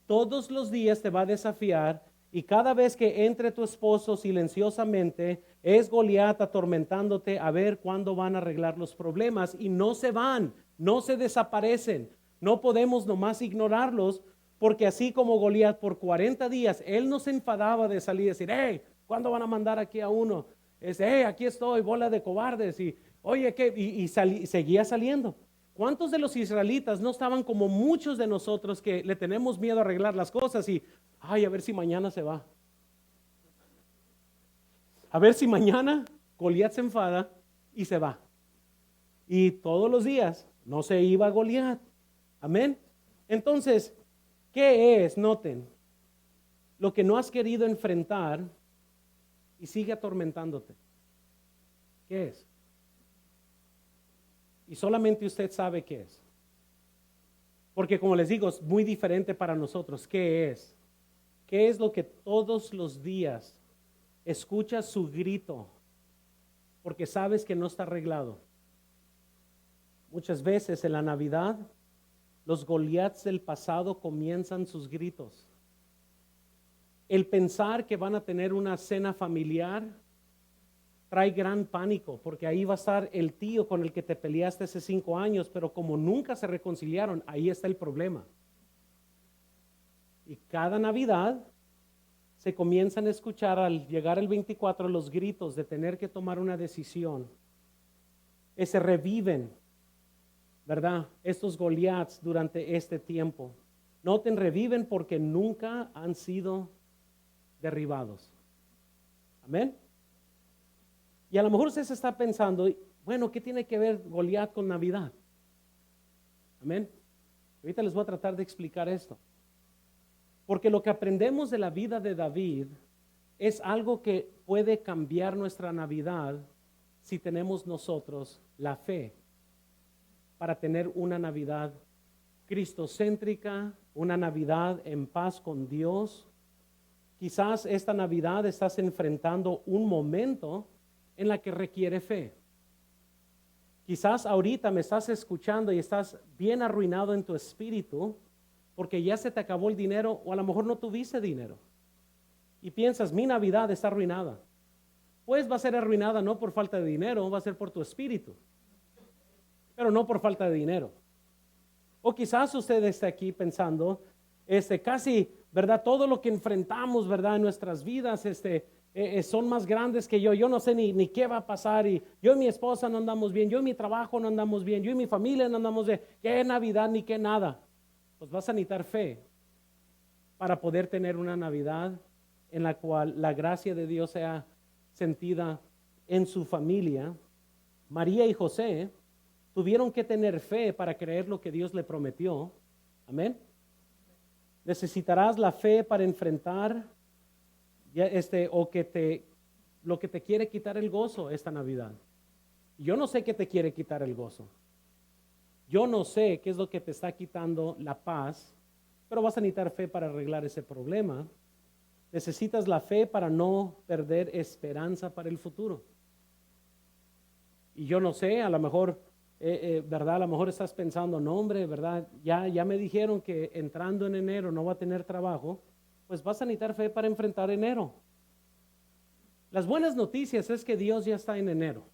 Todos los días te va a desafiar y cada vez que entre tu esposo silenciosamente, es Goliat atormentándote a ver cuándo van a arreglar los problemas y no se van, no se desaparecen. No podemos nomás ignorarlos porque así como Goliat por 40 días, él no se enfadaba de salir y decir, hey, ¿cuándo van a mandar aquí a uno? Hey, aquí estoy, bola de cobardes. Y oye, ¿qué? Y seguía saliendo. ¿Cuántos de los israelitas no estaban como muchos de nosotros que le tenemos miedo a arreglar las cosas y, ay, a ver si mañana se va? A ver si mañana Goliat se enfada y se va. Y todos los días no se iba Goliat. Amén. Entonces, ¿qué es? Noten, lo que no has querido enfrentar y sigue atormentándote. ¿Qué es? Y solamente usted sabe qué es. Porque como les digo, es muy diferente para nosotros. ¿Qué es? ¿Qué es lo que todos los días escuchas su grito? Porque sabes que no está arreglado. Muchas veces en la Navidad, los Goliats del pasado comienzan sus gritos. El pensar que van a tener una cena familiar trae gran pánico, porque ahí va a estar el tío con el que te peleaste hace 5 años, pero como nunca se reconciliaron, ahí está el problema. Y cada Navidad se comienzan a escuchar al llegar el 24 los gritos de tener que tomar una decisión. Se reviven, ¿verdad? Estos Goliats durante este tiempo. Noten, reviven porque nunca han sido derribados. Amén. Y a lo mejor usted se está pensando, bueno, ¿qué tiene que ver Goliat con Navidad? Amén. Ahorita les voy a tratar de explicar esto. Porque lo que aprendemos de la vida de David es algo que puede cambiar nuestra Navidad si tenemos nosotros la fe para tener una Navidad cristocéntrica, una Navidad en paz con Dios. Quizás esta Navidad estás enfrentando un momento en la que requiere fe. Quizás ahorita me estás escuchando y estás bien arruinado en tu espíritu porque ya se te acabó el dinero o a lo mejor no tuviste dinero. Y piensas, mi Navidad está arruinada. Pues va a ser arruinada no por falta de dinero, va a ser por tu espíritu. Pero no por falta de dinero. O quizás usted esté aquí pensando, casi, ¿verdad? Todo lo que enfrentamos, ¿verdad? En nuestras vidas, son más grandes que yo no sé ni qué va a pasar y yo y mi esposa no andamos bien, yo y mi trabajo no andamos bien, yo y mi familia no andamos bien, qué Navidad ni qué nada. Pues vas a necesitar fe para poder tener una Navidad en la cual la gracia de Dios sea sentida en su familia. María y José tuvieron que tener fe para creer lo que Dios le prometió. Amén. Necesitarás la fe para enfrentar lo que te quiere quitar el gozo esta Navidad. Yo no sé qué te quiere quitar el gozo. Yo no sé qué es lo que te está quitando la paz, pero vas a necesitar fe para arreglar ese problema. Necesitas la fe para no perder esperanza para el futuro. Y yo no sé, a lo mejor, ¿verdad? A lo mejor estás pensando, no hombre, ¿verdad? Ya me dijeron que entrando en enero no va a tener trabajo. Pues vas a necesitar fe para enfrentar enero. Las buenas noticias es que Dios ya está en enero.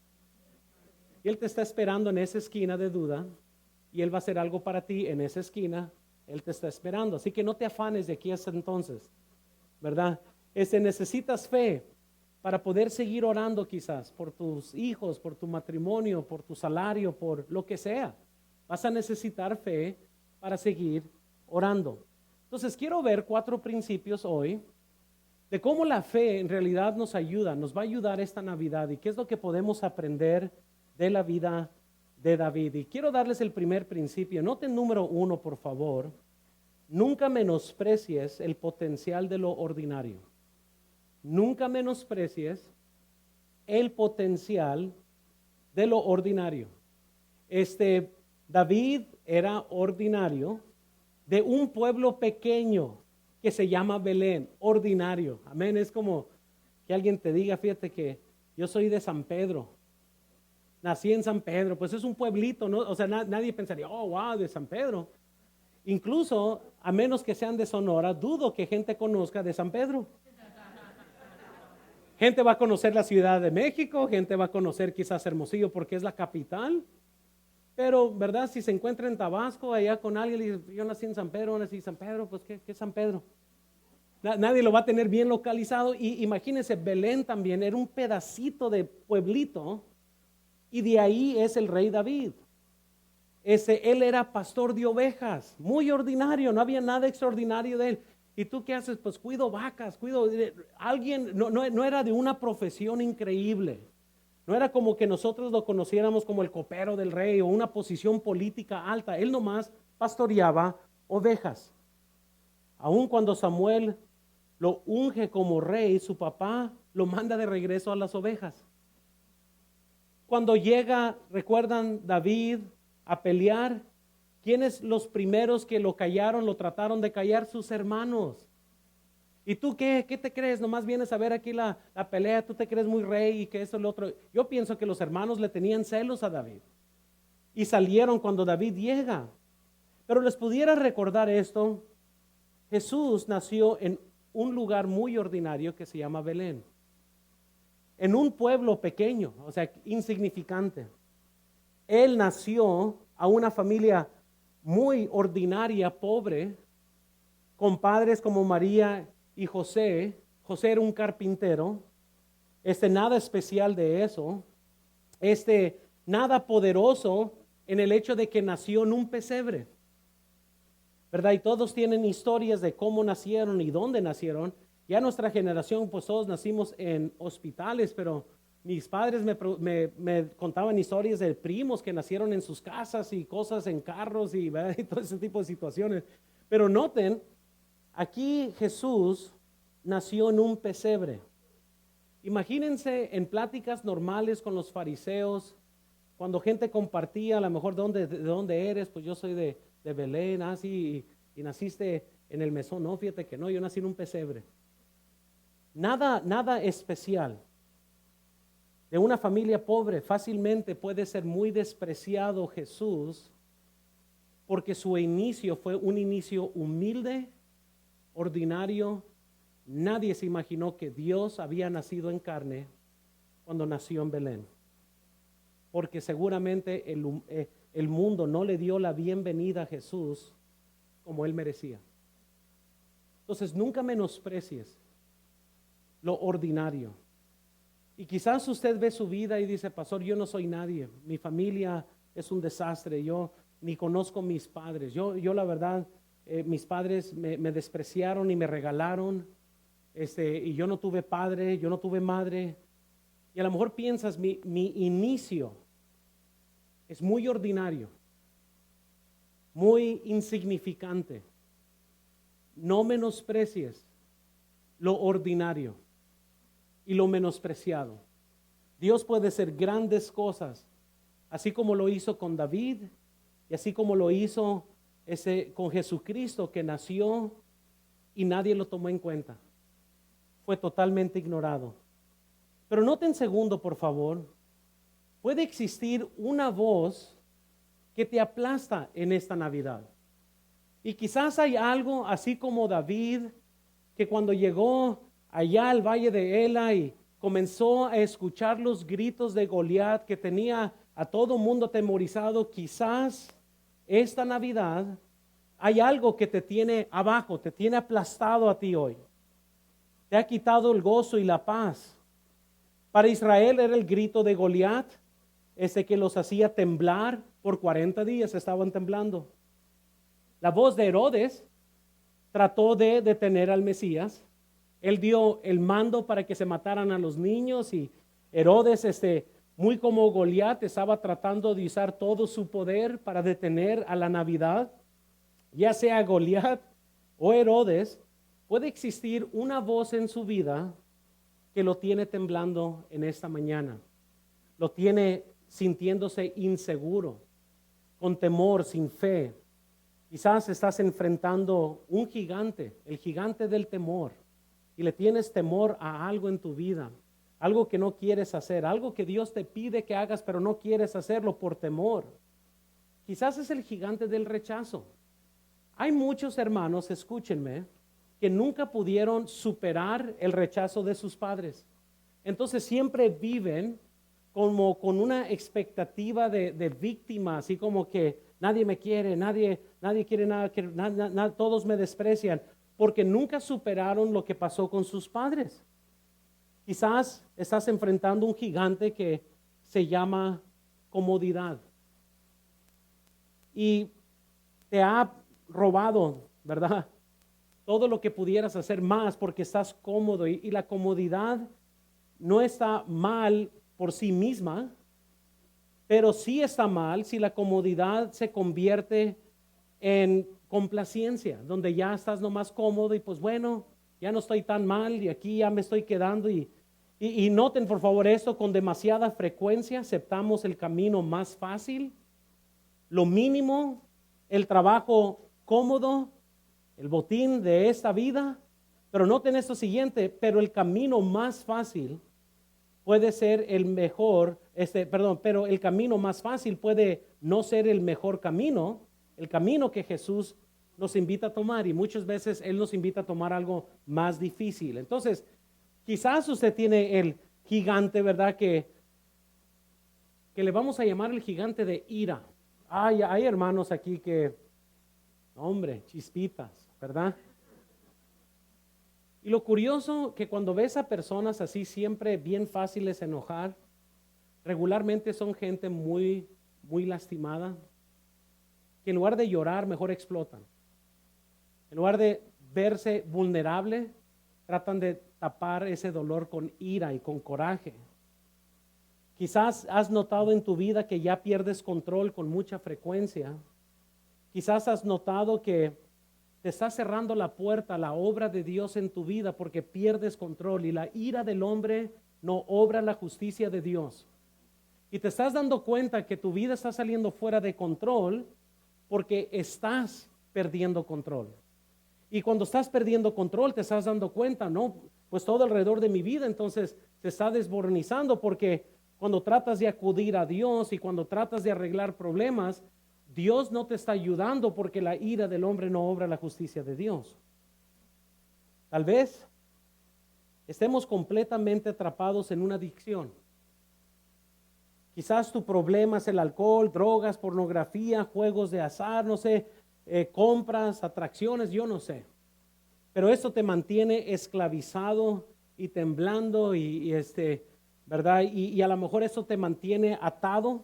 Y Él te está esperando en esa esquina de duda. Y Él va a hacer algo para ti en esa esquina. Él te está esperando. Así que no te afanes de aquí hasta entonces. ¿Verdad? Necesitas fe para poder seguir orando quizás por tus hijos, por tu matrimonio, por tu salario, por lo que sea. vas a necesitar fe para seguir orando. Entonces quiero ver 4 principios hoy de cómo la fe en realidad nos ayuda, nos va a ayudar esta Navidad y qué es lo que podemos aprender de la vida de David. Y quiero darles el primer principio. Noten número 1, por favor. Nunca menosprecies el potencial de lo ordinario. Nunca menosprecies el potencial de lo ordinario. David era ordinario de un pueblo pequeño que se llama Belén, ordinario. Amén. Es como que alguien te diga, fíjate que yo soy de San Pedro. Nací en San Pedro, pues es un pueblito, ¿no? O sea, nadie pensaría, oh, wow, de San Pedro. Incluso, a menos que sean de Sonora, dudo que gente conozca de San Pedro. Gente va a conocer la Ciudad de México, gente va a conocer quizás Hermosillo porque es la capital. Pero, ¿verdad? Si se encuentra en Tabasco, allá con alguien, y dice, yo nací en San Pedro, nací en San Pedro, pues ¿qué es San Pedro? Nadie lo va a tener bien localizado. Y imagínense, Belén también era un pedacito de pueblito, y de ahí es el rey David. Él era pastor de ovejas, muy ordinario, no había nada extraordinario de él. ¿Y tú qué haces? Pues cuido vacas, alguien, no era de una profesión increíble. No era como que nosotros lo conociéramos como el copero del rey o una posición política alta. Él nomás pastoreaba ovejas. Aun cuando Samuel lo unge como rey, su papá lo manda de regreso a las ovejas. Cuando llega, recuerdan, David a pelear, ¿quiénes los primeros que lo callaron, lo trataron de callar? Sus hermanos. ¿Y tú qué te crees? Nomás vienes a ver aquí la pelea, tú te crees muy rey y que eso y lo otro. Yo pienso que los hermanos le tenían celos a David y salieron cuando David llega. Pero les pudiera recordar esto, Jesús nació en un lugar muy ordinario que se llama Belén, en un pueblo pequeño, o sea, insignificante. Él nació a una familia muy ordinaria, pobre, con padres como María y José. José era un carpintero. Nada especial de eso. Nada poderoso en el hecho de que nació en un pesebre, ¿verdad? Y todos tienen historias de cómo nacieron y dónde nacieron. Ya nuestra generación, pues todos nacimos en hospitales, pero mis padres me contaban historias de primos que nacieron en sus casas y cosas en carros y, ¿verdad? Y todo ese tipo de situaciones. Pero noten, aquí Jesús nació en un pesebre. Imagínense en pláticas normales con los fariseos, cuando gente compartía a lo mejor de dónde eres, pues yo soy de Belén, así, y naciste en el mesón. No, fíjate que no, yo nací en un pesebre. Nada especial. De una familia pobre, fácilmente puede ser muy despreciado Jesús, porque su inicio fue un inicio humilde, ordinario. Nadie se imaginó que Dios había nacido en carne cuando nació en Belén, porque seguramente el mundo no le dio la bienvenida a Jesús como él merecía. Entonces nunca menosprecies lo ordinario. Y quizás usted ve su vida y dice, pastor, yo no soy nadie, mi familia es un desastre, yo ni conozco mis padres, yo la verdad, mis padres me despreciaron y me regalaron, y yo no tuve padre, yo no tuve madre. Y a lo mejor piensas, mi inicio es muy ordinario, muy insignificante. No menosprecies lo ordinario y lo menospreciado. Dios puede hacer grandes cosas, así como lo hizo con David y así como lo hizo con Jesucristo, que nació y nadie lo tomó en cuenta. Fue totalmente ignorado. Pero noten segundo, por favor, puede existir una voz que te aplasta en esta Navidad. Y quizás hay algo así como David, que cuando llegó allá al valle de Ela y comenzó a escuchar los gritos de Goliat que tenía a todo mundo atemorizado, quizás esta Navidad hay algo que te tiene abajo, te tiene aplastado a ti hoy. Te ha quitado el gozo y la paz. Para Israel era el grito de Goliat, ese que los hacía temblar, Por 40 días estaban temblando. La voz de Herodes trató de detener al Mesías. Él dio el mando para que se mataran a los niños y Herodes, muy como Goliat, estaba tratando de usar todo su poder para detener a la Navidad. Ya sea Goliat o Herodes, puede existir una voz en su vida que lo tiene temblando en esta mañana. Lo tiene sintiéndose inseguro, con temor, sin fe. Quizás estás enfrentando un gigante, el gigante del temor, y le tienes temor a algo en tu vida, algo que no quieres hacer, algo que Dios te pide que hagas, pero no quieres hacerlo por temor. Quizás es el gigante del rechazo. Hay muchos hermanos, escúchenme, que nunca pudieron superar el rechazo de sus padres. Entonces siempre viven como con una expectativa de víctima, así como que nadie me quiere, nadie quiere nada, todos me desprecian, porque nunca superaron lo que pasó con sus padres. Quizás estás enfrentando un gigante que se llama comodidad y te ha robado, ¿verdad? Todo lo que pudieras hacer más porque estás cómodo y la comodidad no está mal por sí misma, pero sí está mal si la comodidad se convierte en complacencia, donde ya estás nomás cómodo y pues bueno, ya no estoy tan mal y aquí ya me estoy quedando y noten por favor esto, con demasiada frecuencia aceptamos el camino más fácil, lo mínimo, el trabajo cómodo, el botín de esta vida, pero noten esto siguiente, pero el camino más fácil puede ser el mejor, pero el camino más fácil puede no ser el mejor camino, el camino que Jesús nos invita a tomar y muchas veces Él nos invita a tomar algo más difícil. Entonces, quizás usted tiene el gigante, ¿verdad? Que le vamos a llamar el gigante de ira. Hay hermanos aquí que, hombre, chispitas, ¿verdad? Y lo curioso que cuando ves a personas así siempre bien fáciles de enojar, regularmente son gente muy, muy lastimada, que en lugar de llorar mejor explotan. En lugar de verse vulnerable, tratan de tapar ese dolor con ira y con coraje. Quizás has notado en tu vida que ya pierdes control con mucha frecuencia. Quizás has notado que te está cerrando la puerta a la obra de Dios en tu vida porque pierdes control y la ira del hombre no obra la justicia de Dios. Y te estás dando cuenta que tu vida está saliendo fuera de control porque estás perdiendo control. Y cuando estás perdiendo control te estás dando cuenta, no, pues todo alrededor de mi vida entonces se está desmoronizando porque cuando tratas de acudir a Dios y cuando tratas de arreglar problemas, Dios no te está ayudando porque la ira del hombre no obra la justicia de Dios. Tal vez estemos completamente atrapados en una adicción. Quizás tu problema es el alcohol, drogas, pornografía, juegos de azar, no sé, compras, atracciones, yo no sé. Pero esto te mantiene esclavizado y temblando ¿verdad? Y a lo mejor eso te mantiene atado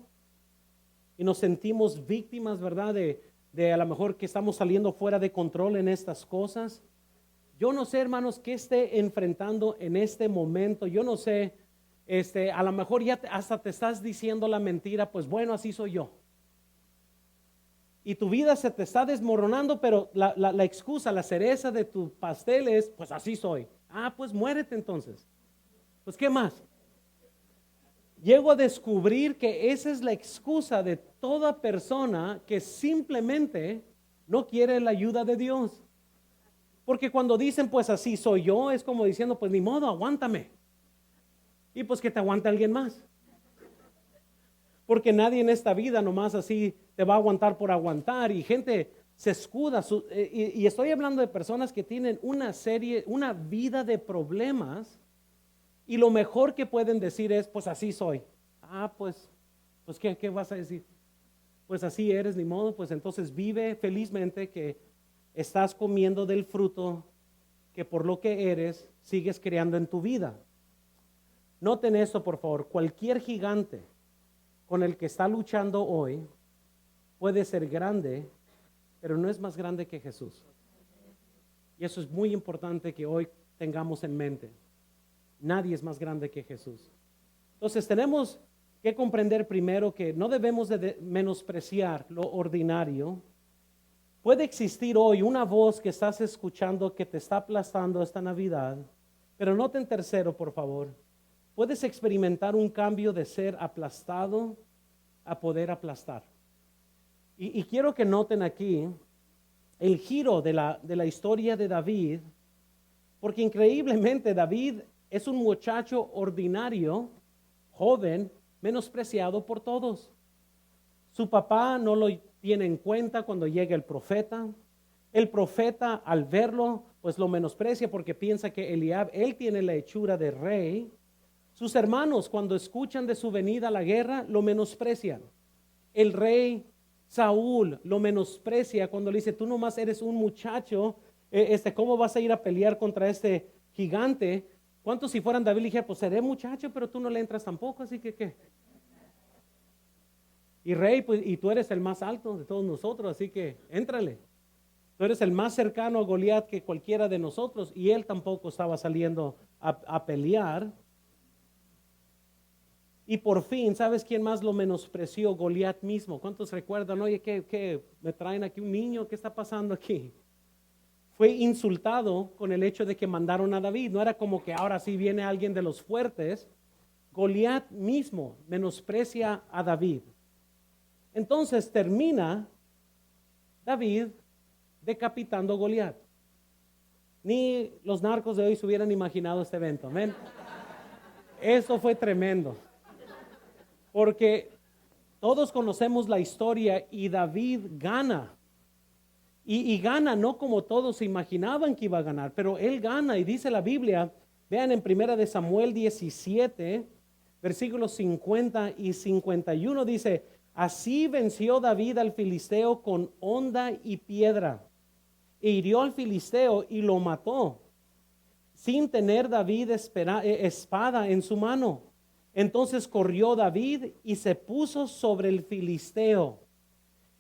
y nos sentimos víctimas, ¿verdad? De a lo mejor que estamos saliendo fuera de control en estas cosas. Yo no sé, hermanos, qué esté enfrentando en este momento. Yo no sé, a lo mejor ya hasta te estás diciendo la mentira, pues bueno, así soy yo. Y tu vida se te está desmoronando, pero la excusa, la cereza de tu pastel es, pues así soy. Pues muérete entonces. Pues ¿qué más? Llego a descubrir que esa es la excusa de toda persona que simplemente no quiere la ayuda de Dios. Porque cuando dicen, pues así soy yo, es como diciendo, pues ni modo, aguántame. Y pues que te aguante alguien más. Porque nadie en esta vida nomás así te va a aguantar por aguantar. Y gente se escuda. Y estoy hablando de personas que tienen una vida de problemas. Y lo mejor que pueden decir es, pues así soy. Pues ¿qué vas a decir? Pues así eres, ni modo. Pues entonces vive felizmente que estás comiendo del fruto que por lo que eres sigues creando en tu vida. Noten esto, por favor. Cualquier gigante con el que está luchando hoy puede ser grande, pero no es más grande que Jesús. Y eso es muy importante que hoy tengamos en mente. Nadie es más grande que Jesús. Entonces tenemos que comprender primero que no debemos de menospreciar lo ordinario. Puede existir hoy una voz que estás escuchando que te está aplastando esta Navidad, pero noten tercero, por favor. Puedes experimentar un cambio de ser aplastado a poder aplastar. Y quiero que noten aquí el giro de la historia de David, porque increíblemente David es un muchacho ordinario, joven, menospreciado por todos. Su papá no lo tiene en cuenta cuando llega el profeta. El profeta, al verlo, pues lo menosprecia porque piensa que Eliab, él tiene la hechura de rey. Sus hermanos, cuando escuchan de su venida a la guerra, lo menosprecian. El rey Saúl lo menosprecia cuando le dice, tú nomás eres un muchacho, ¿cómo vas a ir a pelear contra este gigante? ¿Cuántos si fueran David le dijera, pues seré muchacho, pero tú no le entras tampoco, así que qué? Y rey, pues, y tú eres el más alto de todos nosotros, así que éntrale. Tú eres el más cercano a Goliat que cualquiera de nosotros, y él tampoco estaba saliendo a pelear. Y por fin, ¿sabes quién más lo menospreció? Goliat mismo. ¿Cuántos recuerdan? Oye, ¿qué? ¿Me traen aquí un niño? ¿Qué está pasando aquí? Fue insultado con el hecho de que mandaron a David. No era como que ahora sí viene alguien de los fuertes. Goliat mismo menosprecia a David. Entonces termina David decapitando a Goliat. Ni los narcos de hoy se hubieran imaginado este evento. ¿Ven? Eso fue tremendo. Porque todos conocemos la historia y David gana. Y gana no como todos se imaginaban que iba a ganar, pero él gana y dice la Biblia, vean en 1 de Samuel 17, versículos 50 y 51, dice, así venció David al filisteo con honda y piedra, e hirió al filisteo y lo mató, sin tener David espada en su mano. Entonces corrió David y se puso sobre el filisteo,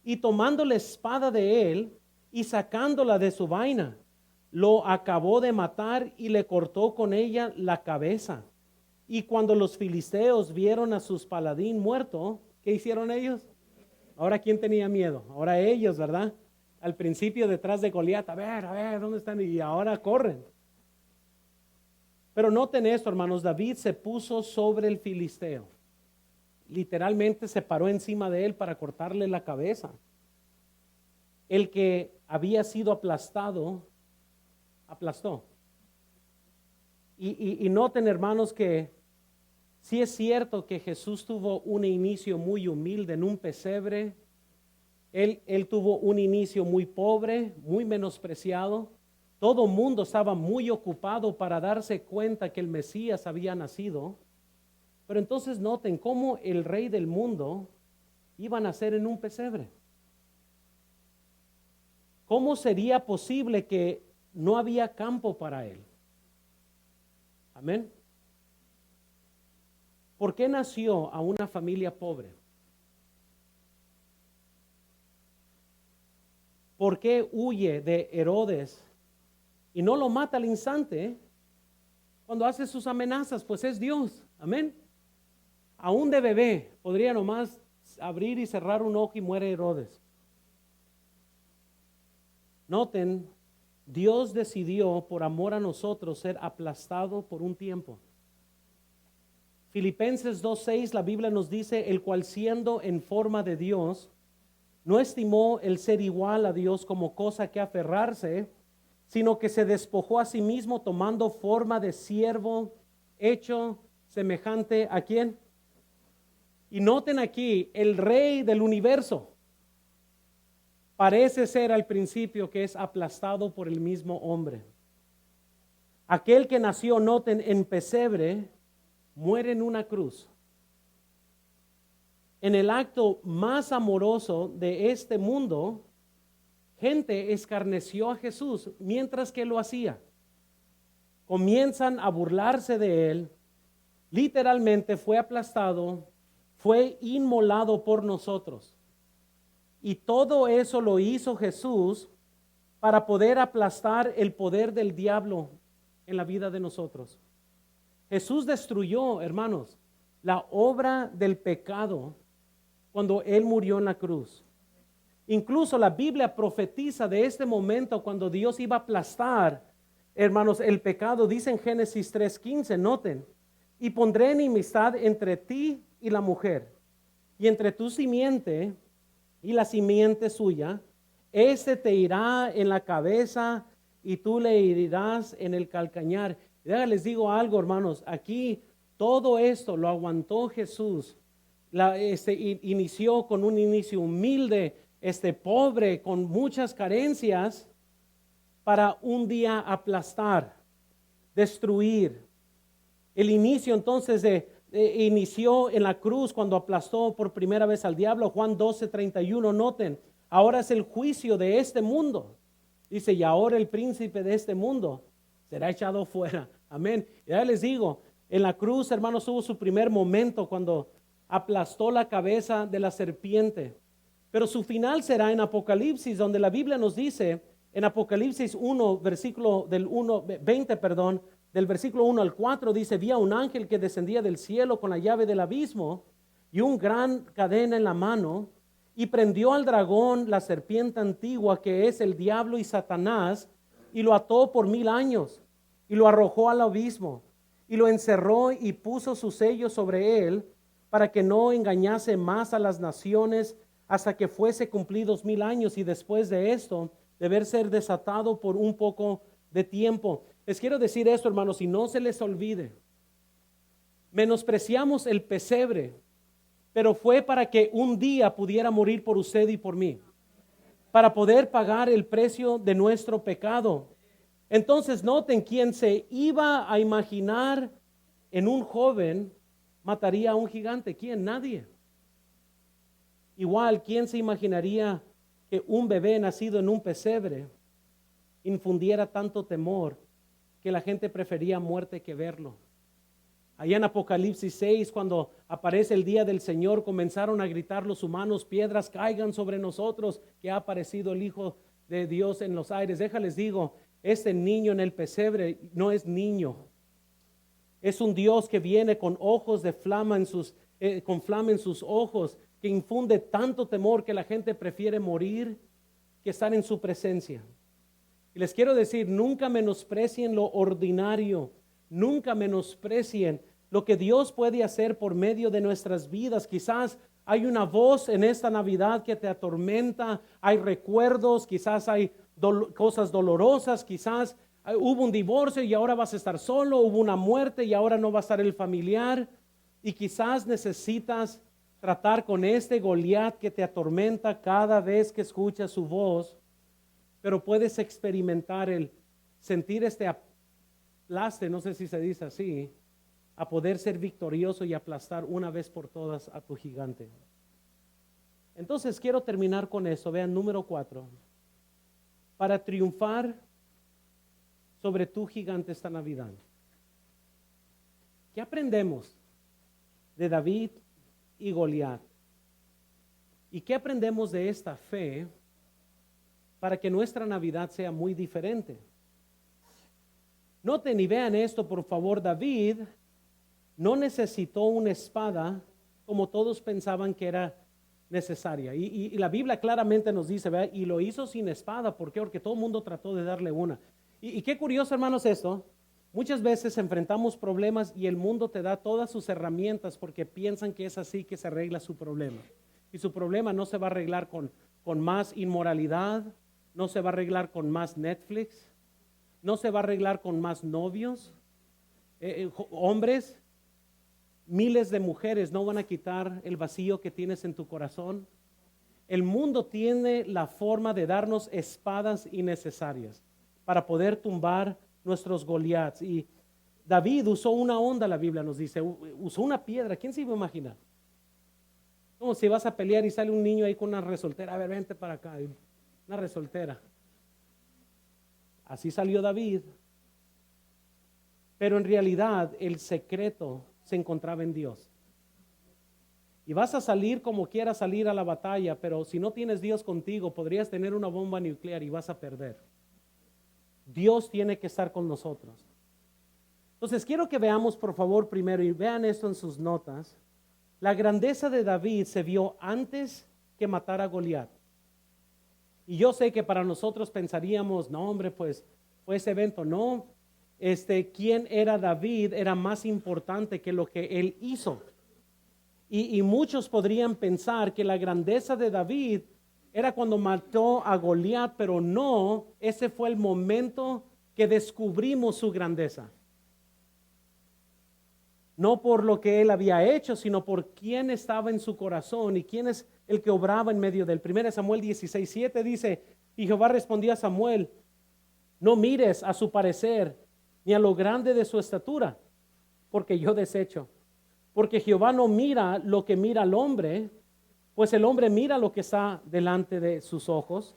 y tomando la espada de él y sacándola de su vaina, lo acabó de matar y le cortó con ella la cabeza. Y cuando los filisteos vieron a sus paladín muerto, ¿qué hicieron ellos? Ahora, ¿quién tenía miedo? Ahora ellos, ¿verdad? Al principio detrás de Goliat, a ver, ¿dónde están? Y ahora corren. Pero noten esto, hermanos, David se puso sobre el filisteo. Literalmente se paró encima de él para cortarle la cabeza. El que había sido aplastado, aplastó. Y noten, hermanos, que sí es cierto que Jesús tuvo un inicio muy humilde en un pesebre. Él tuvo un inicio muy pobre, muy menospreciado. Todo el mundo estaba muy ocupado para darse cuenta que el Mesías había nacido. Pero entonces noten cómo el rey del mundo iba a nacer en un pesebre. ¿Cómo sería posible que no había campo para él? Amén. ¿Por qué nació a una familia pobre? ¿Por qué huye de Herodes y no lo mata al instante cuando hace sus amenazas? Pues es Dios. Amén. Aún de bebé podría nomás abrir y cerrar un ojo y muere Herodes. Noten, Dios decidió por amor a nosotros ser aplastado por un tiempo. Filipenses 2:6, la Biblia nos dice, el cual siendo en forma de Dios, no estimó el ser igual a Dios como cosa que aferrarse, sino que se despojó a sí mismo tomando forma de siervo, hecho semejante ¿a quién? Y noten aquí, el rey del universo parece ser al principio que es aplastado por el mismo hombre. Aquel que nació, noten, en pesebre, muere en una cruz. En el acto más amoroso de este mundo, gente escarneció a Jesús mientras que lo hacía. Comienzan a burlarse de él. Literalmente fue aplastado, fue inmolado por nosotros. Y todo eso lo hizo Jesús para poder aplastar el poder del diablo en la vida de nosotros. Jesús destruyó, hermanos, la obra del pecado cuando Él murió en la cruz. Incluso la Biblia profetiza de este momento cuando Dios iba a aplastar, hermanos, el pecado. Dice en Génesis 3:15, noten, y pondré enemistad entre ti y la mujer, y entre tu simiente y la simiente suya. Este te irá en la cabeza y tú le herirás en el calcañar. Y les digo algo, hermanos, aquí todo esto lo aguantó Jesús. Inició con un inicio humilde, pobre, con muchas carencias, para un día aplastar, destruir. El inicio entonces inició en la cruz cuando aplastó por primera vez al diablo. Juan 12:31, noten, ahora es el juicio de este mundo. Dice, y ahora el príncipe de este mundo será echado fuera. Amén. Y ya les digo, en la cruz, hermanos, hubo su primer momento cuando aplastó la cabeza de la serpiente. Pero su final será en Apocalipsis, donde la Biblia nos dice, en Apocalipsis 1, versículo del 20, del versículo 1 al 4, dice, vi a un ángel que descendía del cielo con la llave del abismo y un gran cadena en la mano, y prendió al dragón, la serpiente antigua, que es el diablo y Satanás, y lo ató por 1000 años, y lo arrojó al abismo, y lo encerró y puso su sello sobre él, para que no engañase más a las naciones hasta que fuese cumplidos 1000 años, y después de esto, deber ser desatado por un poco de tiempo. Les quiero decir esto, hermanos, y no se les olvide, menospreciamos el pesebre, pero fue para que un día pudiera morir por usted y por mí, para poder pagar el precio de nuestro pecado. Entonces noten, quien se iba a imaginar en un joven mataría a un gigante. ¿Quién? Nadie. Igual, ¿quién se imaginaría que un bebé nacido en un pesebre infundiera tanto temor que la gente prefería muerte que verlo? Allá en Apocalipsis 6, cuando aparece el día del Señor, comenzaron a gritar los humanos, piedras caigan sobre nosotros, que ha aparecido el Hijo de Dios en los aires. Déjales digo, este niño en el pesebre no es niño. Es un Dios que viene con ojos de flama con flama en sus ojos, que infunde tanto temor que la gente prefiere morir que estar en su presencia. Y les quiero decir, nunca menosprecien lo ordinario. Nunca menosprecien lo que Dios puede hacer por medio de nuestras vidas. Quizás hay una voz en esta Navidad que te atormenta, hay recuerdos, quizás hay cosas dolorosas, quizás hubo un divorcio y ahora vas a estar solo, hubo una muerte y ahora no va a estar el familiar, y quizás necesitas tratar con este Goliat que te atormenta cada vez que escuchas su voz, pero puedes experimentar el sentir aplaste, no sé si se dice así, a poder ser victorioso y aplastar una vez por todas a tu gigante. Entonces quiero terminar con eso. Vean, número 4. Para triunfar sobre tu gigante esta Navidad, ¿qué aprendemos de David y Goliat? ¿Y qué aprendemos de esta fe para que nuestra Navidad sea muy diferente? Noten y vean esto, por favor. David no necesitó una espada como todos pensaban que era necesaria. Y la Biblia claramente nos dice, ¿verdad? Y lo hizo sin espada. ¿Por qué? Porque todo el mundo trató de darle una. Y qué curioso, hermanos, esto. Muchas veces enfrentamos problemas y el mundo te da todas sus herramientas porque piensan que es así que se arregla su problema. Y su problema no se va a arreglar con más inmoralidad, no se va a arreglar con más Netflix, no se va a arreglar con más novios, hombres. Miles de mujeres no van a quitar el vacío que tienes en tu corazón. El mundo tiene la forma de darnos espadas innecesarias para poder tumbar nuestros Goliaths. Y David usó una onda, la Biblia nos dice, usó una piedra. ¿Quién se iba a imaginar? Como si vas a pelear y sale un niño ahí con una resoltera. A ver, vente para acá. Una resoltera. Así salió David. Pero en realidad el secreto se encontraba en Dios. Y vas a salir como quieras salir a la batalla, pero si no tienes Dios contigo, podrías tener una bomba nuclear y vas a perder. Dios tiene que estar con nosotros. Entonces quiero que veamos por favor primero, y vean esto en sus notas, la grandeza de David se vio antes que matar a Goliat. Y yo sé que para nosotros pensaríamos, no hombre, pues fue ese evento. No, quién era David era más importante que lo que él hizo. Y muchos podrían pensar que la grandeza de David era cuando mató a Goliat, pero no, ese fue el momento que descubrimos su grandeza. No por lo que él había hecho, sino por quién estaba en su corazón y quién es el que obraba en medio del. 1 Samuel 16:7 dice, y Jehová respondió a Samuel, no mires a su parecer, ni a lo grande de su estatura, porque yo desecho. Porque Jehová no mira lo que mira el hombre, pues el hombre mira lo que está delante de sus ojos,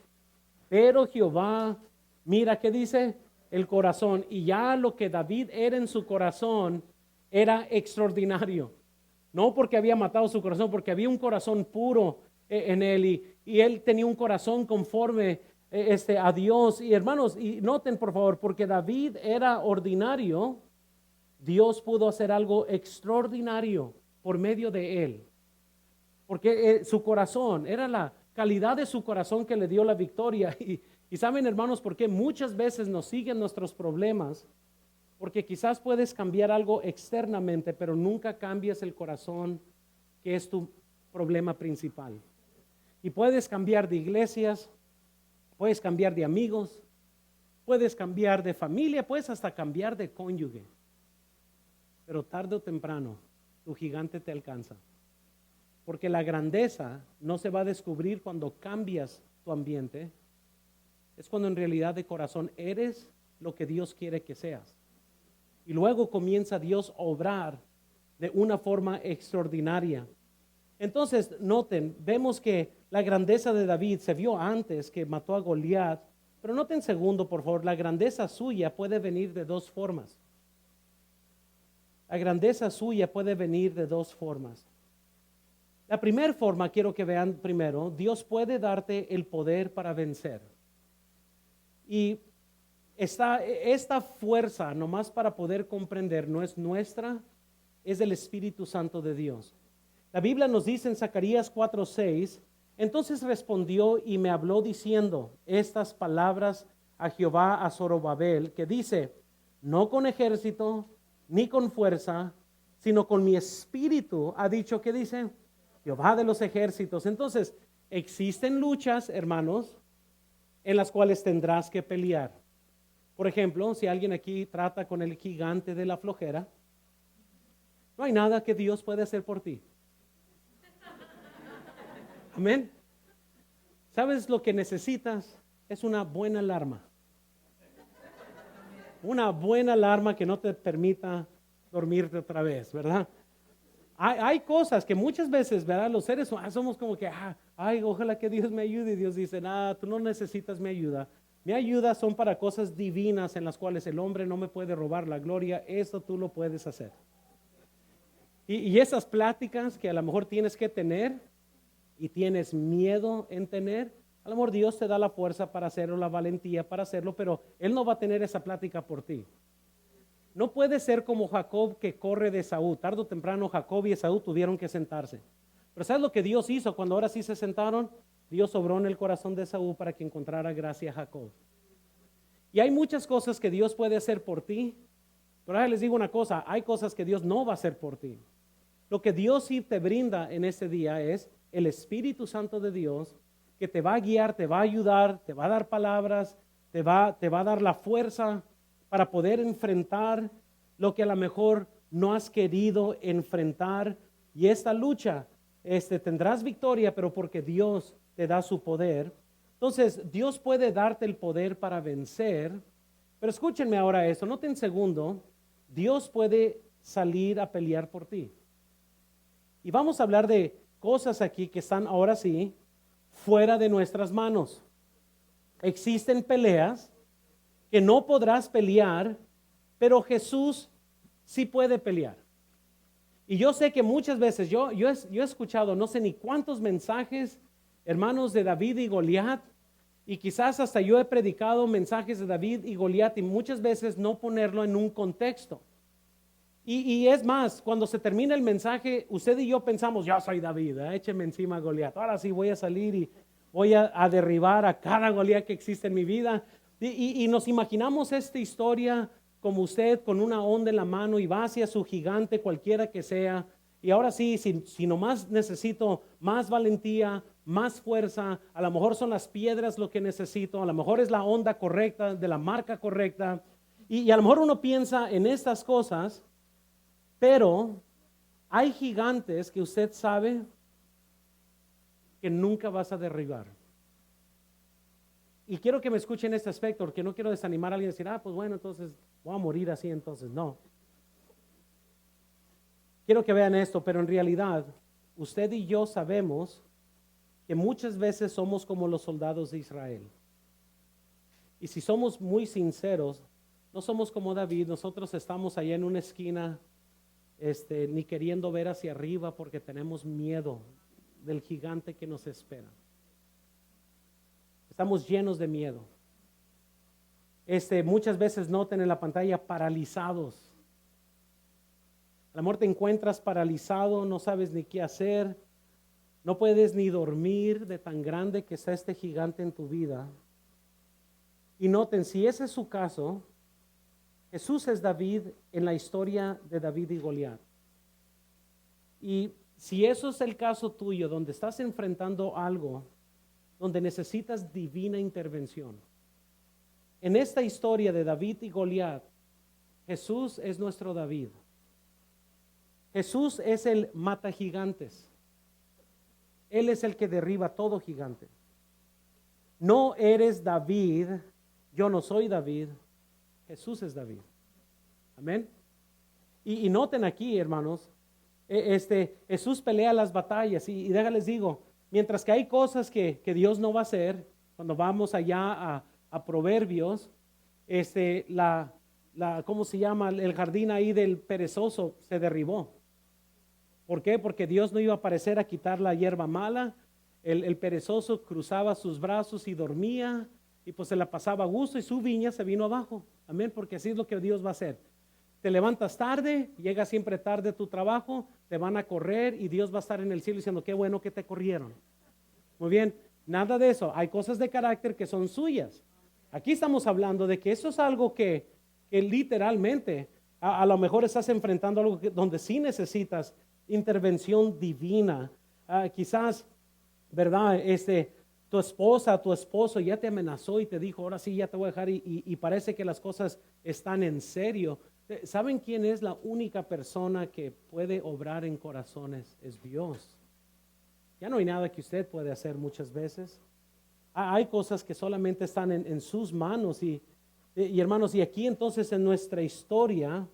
pero Jehová mira, ¿qué dice? El corazón. Y ya lo que David era en su corazón era extraordinario. No porque había matado su corazón, porque había un corazón puro en él y él tenía un corazón conforme a Dios. Y hermanos, y noten por favor, porque David era ordinario, Dios pudo hacer algo extraordinario por medio de él. Porque su corazón, era la calidad de su corazón que le dio la victoria. Y saben, hermanos, por qué muchas veces nos siguen nuestros problemas. Porque quizás puedes cambiar algo externamente, pero nunca cambias el corazón, que es tu problema principal. Y puedes cambiar de iglesias, puedes cambiar de amigos, puedes cambiar de familia, puedes hasta cambiar de cónyuge. Pero tarde o temprano, tu gigante te alcanza. Porque la grandeza no se va a descubrir cuando cambias tu ambiente. Es cuando en realidad de corazón eres lo que Dios quiere que seas. Y luego comienza Dios a obrar de una forma extraordinaria. Entonces, noten, vemos que la grandeza de David se vio antes que mató a Goliat. Pero noten segundo, por favor, la grandeza suya puede venir de dos formas. La grandeza suya puede venir de dos formas. La primera forma, quiero que vean primero, Dios puede darte el poder para vencer. Y esta fuerza, nomás para poder comprender, no es nuestra, es del Espíritu Santo de Dios. La Biblia nos dice en Zacarías 4:6, entonces respondió y me habló diciendo estas palabras a Jehová, a Zorobabel, que dice, no con ejército, ni con fuerza, sino con mi espíritu, ha dicho, ¿qué dice? Jehová de los ejércitos. Entonces, existen luchas, hermanos, en las cuales tendrás que pelear. Por ejemplo, si alguien aquí trata con el gigante de la flojera, no hay nada que Dios pueda hacer por ti. Amén. ¿Sabes lo que necesitas? Es una buena alarma. Una buena alarma que no te permita dormirte otra vez, ¿verdad? Hay cosas que muchas veces, ¿verdad? Los seres somos como que, ay, ojalá que Dios me ayude. Y Dios dice, tú no necesitas mi ayuda. Mi ayuda son para cosas divinas en las cuales el hombre no me puede robar la gloria. Eso tú lo puedes hacer. Y esas pláticas que a lo mejor tienes que tener y tienes miedo en tener, a lo mejor Dios te da la fuerza para hacerlo, la valentía para hacerlo, pero Él no va a tener esa plática por ti. No puede ser como Jacob que corre de Esaú. Tarde o temprano Jacob y Esaú tuvieron que sentarse. Pero ¿sabes lo que Dios hizo cuando ahora sí se sentaron? Dios obró en el corazón de Esaú para que encontrara gracia a Jacob. Y hay muchas cosas que Dios puede hacer por ti. Pero ahora les digo una cosa, hay cosas que Dios no va a hacer por ti. Lo que Dios sí te brinda en este día es el Espíritu Santo de Dios, que te va a guiar, te va a ayudar, te va a dar palabras, te va a dar la fuerza para poder enfrentar lo que a lo mejor no has querido enfrentar. Y esta lucha, tendrás victoria, pero porque Dios te da su poder. Entonces, Dios puede darte el poder para vencer. Pero escúchenme ahora esto, noten segundo, Dios puede salir a pelear por ti. Y vamos a hablar de cosas aquí que están ahora sí fuera de nuestras manos. Existen peleas que no podrás pelear, pero Jesús sí puede pelear. Y yo sé que muchas veces, yo he escuchado no sé ni cuántos mensajes, hermanos, de David y Goliat, y quizás hasta yo he predicado mensajes de David y Goliat y muchas veces no ponerlo en un contexto. Y es más, cuando se termina el mensaje, usted y yo pensamos, yo soy David, écheme encima a Goliat. Ahora sí voy a salir y voy a derribar a cada Goliat que existe en mi vida. Y nos imaginamos esta historia como usted con una onda en la mano y va hacia su gigante, cualquiera que sea. Y ahora sí, si nomás necesito más valentía, más fuerza, a lo mejor son las piedras lo que necesito, a lo mejor es la onda correcta, de la marca correcta. Y a lo mejor uno piensa en estas cosas. Pero hay gigantes que usted sabe que nunca vas a derribar. Y quiero que me escuchen este aspecto, porque no quiero desanimar a alguien y decir, pues bueno, entonces voy a morir así, entonces no. Quiero que vean esto, pero en realidad usted y yo sabemos que muchas veces somos como los soldados de Israel. Y si somos muy sinceros, no somos como David, nosotros estamos allá en una esquina ni queriendo ver hacia arriba porque tenemos miedo del gigante que nos espera. Estamos llenos de miedo. Muchas veces noten en la pantalla paralizados. A lo mejor te encuentras paralizado, no sabes ni qué hacer, no puedes ni dormir de tan grande que está este gigante en tu vida. Y noten, si ese es su caso, Jesús es David en la historia de David y Goliat. Y si eso es el caso tuyo, donde estás enfrentando algo, donde necesitas divina intervención. En esta historia de David y Goliat, Jesús es nuestro David. Jesús es el mata gigantes. Él es el que derriba todo gigante. No eres David, yo no soy David. Jesús es David. Amén. Y noten aquí, hermanos, Jesús pelea las batallas y déjales digo, mientras que hay cosas que Dios no va a hacer, cuando vamos allá a Proverbios, ¿cómo se llama? El jardín ahí del perezoso se derribó. ¿Por qué? Porque Dios no iba a aparecer a quitar la hierba mala. El perezoso cruzaba sus brazos y dormía y pues se la pasaba a gusto y su viña se vino abajo. Amén, porque así es lo que Dios va a hacer. Te levantas tarde, llegas siempre tarde a tu trabajo, te van a correr y Dios va a estar en el cielo diciendo, qué bueno que te corrieron. Muy bien, nada de eso. Hay cosas de carácter que son suyas. Aquí estamos hablando de que eso es algo que literalmente, a lo mejor estás enfrentando algo donde sí necesitas intervención divina. Quizás, ¿verdad? Tu esposa, tu esposo ya te amenazó y te dijo, ahora sí ya te voy a dejar y parece que las cosas están en serio. ¿Saben quién es la única persona que puede obrar en corazones? Es Dios. Ya no hay nada que usted puede hacer muchas veces. Hay cosas que solamente están en sus manos y hermanos, y aquí entonces en nuestra historia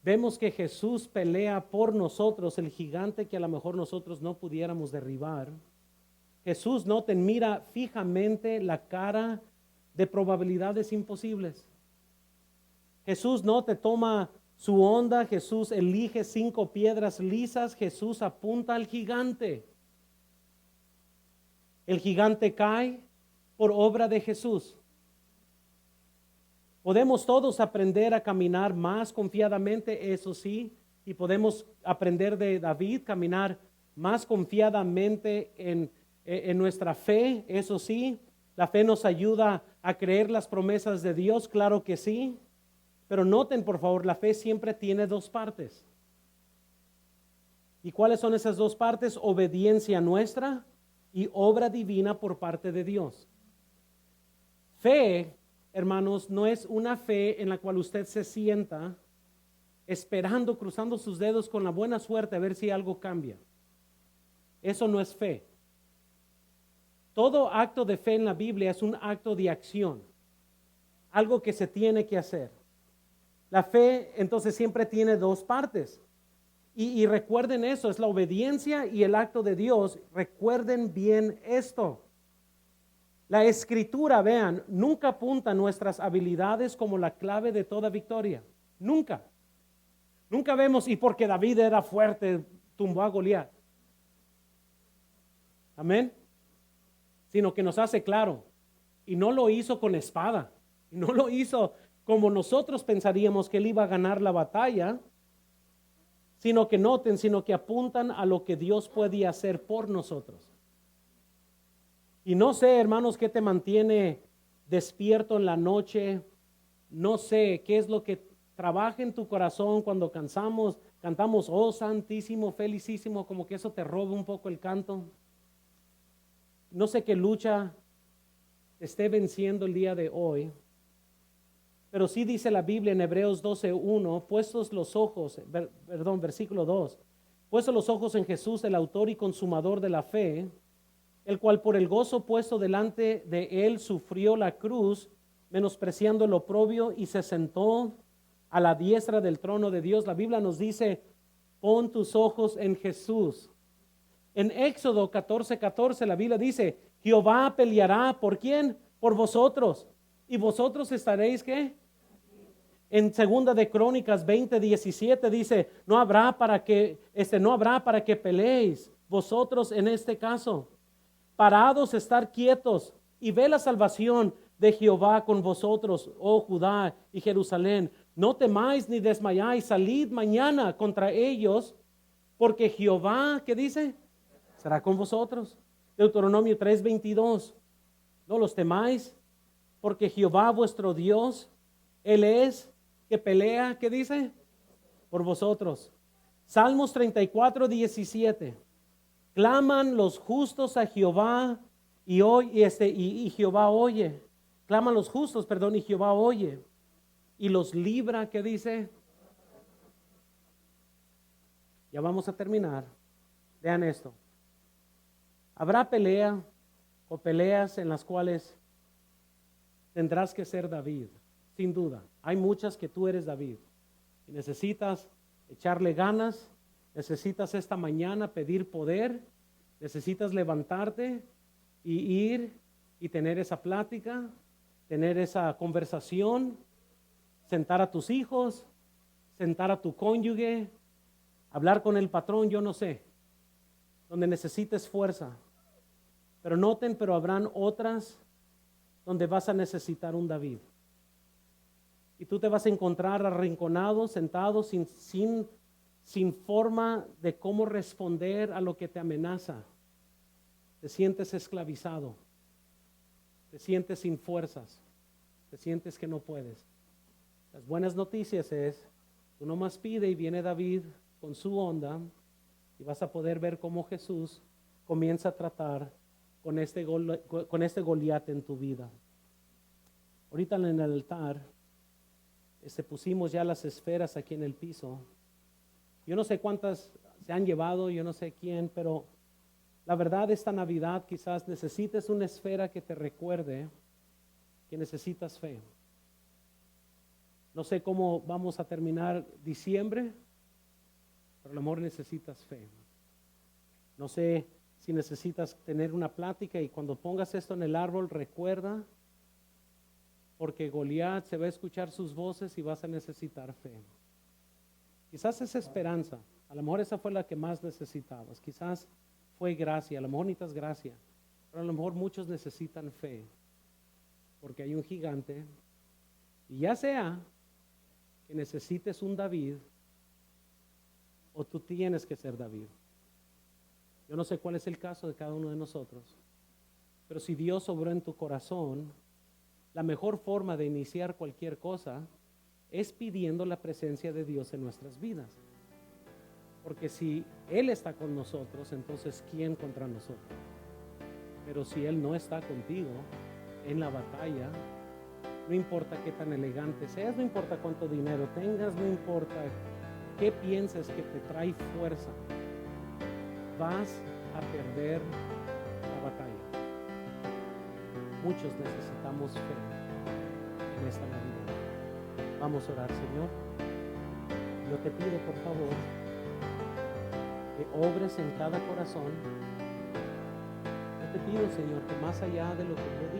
vemos que Jesús pelea por nosotros, el gigante que a lo mejor nosotros no pudiéramos derribar. Jesús, noten, mira fijamente la cara de probabilidades imposibles. Jesús no te toma su onda, Jesús elige 5 piedras lisas, Jesús apunta al gigante. El gigante cae por obra de Jesús. Podemos todos aprender a caminar más confiadamente, eso sí, y podemos aprender de David, caminar más confiadamente en nuestra fe, eso sí. La fe nos ayuda a creer las promesas de Dios, claro que sí. Pero noten, por favor, la fe siempre tiene 2 partes. ¿Y cuáles son esas 2 partes? Obediencia nuestra y obra divina por parte de Dios. Fe, hermanos, no es una fe en la cual usted se sienta esperando, cruzando sus dedos con la buena suerte a ver si algo cambia. Eso no es fe. Todo acto de fe en la Biblia es un acto de acción, algo que se tiene que hacer. La fe entonces siempre tiene 2 partes. Y recuerden eso, es la obediencia y el acto de Dios. Recuerden bien esto. La Escritura, vean, nunca apunta nuestras habilidades como la clave de toda victoria. Nunca. Nunca vemos, y porque David era fuerte, tumbó a Goliat. Amén. Sino que nos hace claro, y no lo hizo con espada, y no lo hizo como nosotros pensaríamos que él iba a ganar la batalla, sino que noten, sino que apuntan a lo que Dios puede hacer por nosotros. Y no sé, hermanos, qué te mantiene despierto en la noche. No sé qué es lo que trabaja en tu corazón cuando cantamos, oh santísimo, felicísimo, como que eso te roba un poco el canto. No sé qué lucha te esté venciendo el día de hoy. Pero sí dice la Biblia en Hebreos 12:1, versículo 2, puestos los ojos en Jesús, el autor y consumador de la fe, el cual por el gozo puesto delante de él sufrió la cruz, menospreciando el oprobio, y se sentó a la diestra del trono de Dios. La Biblia nos dice, pon tus ojos en Jesús. En Éxodo 14:14 la Biblia dice, Jehová peleará, ¿por quién? Por vosotros. Y vosotros estaréis, ¿qué? En segunda de Crónicas 20:17 dice, no habrá para que peleéis vosotros en este caso. Parados, estar quietos y ve la salvación de Jehová con vosotros, oh Judá y Jerusalén. No temáis ni desmayáis, salid mañana contra ellos, porque Jehová, ¿qué dice? Será con vosotros. Deuteronomio 3:22. No los temáis, porque Jehová vuestro Dios, Él es que pelea, ¿qué dice? Por vosotros. Salmos 34:17. Claman los justos a Jehová y Jehová oye. Claman los justos, y Jehová oye. Y los libra, ¿qué dice? Ya vamos a terminar. Vean esto. Habrá pelea o peleas en las cuales tendrás que ser David, sin duda. Hay muchas que tú eres David. Y necesitas echarle ganas, necesitas esta mañana pedir poder, necesitas levantarte y ir y tener esa plática, tener esa conversación, sentar a tus hijos, sentar a tu cónyuge, hablar con el patrón, yo no sé, donde necesites fuerza. Pero noten, pero habrán otras donde vas a necesitar un David. Y tú te vas a encontrar arrinconado, sentado, sin forma de cómo responder a lo que te amenaza. Te sientes esclavizado, te sientes sin fuerzas, te sientes que no puedes. Las buenas noticias es, tú nomás pide y viene David con su onda y vas a poder ver cómo Jesús comienza a tratar con este Goliat en tu vida. Ahorita en el altar pusimos ya las esferas aquí en el piso. Yo no sé cuántas se han llevado, yo no sé quién, pero la verdad esta Navidad quizás necesites una esfera que te recuerde que necesitas fe. No sé cómo vamos a terminar diciembre, pero a lo mejor necesitas fe. No sé si necesitas tener una plática y cuando pongas esto en el árbol recuerda, porque Goliat se va a escuchar sus voces y vas a necesitar fe. Quizás es esperanza, a lo mejor esa fue la que más necesitabas, quizás fue gracia, a lo mejor necesitas gracia, pero a lo mejor muchos necesitan fe, porque hay un gigante, y ya sea que necesites un David, o tú tienes que ser David. Yo no sé cuál es el caso de cada uno de nosotros, pero si Dios obró en tu corazón, la mejor forma de iniciar cualquier cosa es pidiendo la presencia de Dios en nuestras vidas. Porque si Él está con nosotros, entonces ¿quién contra nosotros? Pero si Él no está contigo en la batalla, no importa qué tan elegante seas, no importa cuánto dinero tengas, no importa qué pienses que te trae fuerza, vas a perder la batalla. Muchos necesitamos fe en esta Navidad. Vamos a orar, Señor. Yo te pido, por favor, que obres en cada corazón. Yo te pido, Señor, que más allá de lo que yo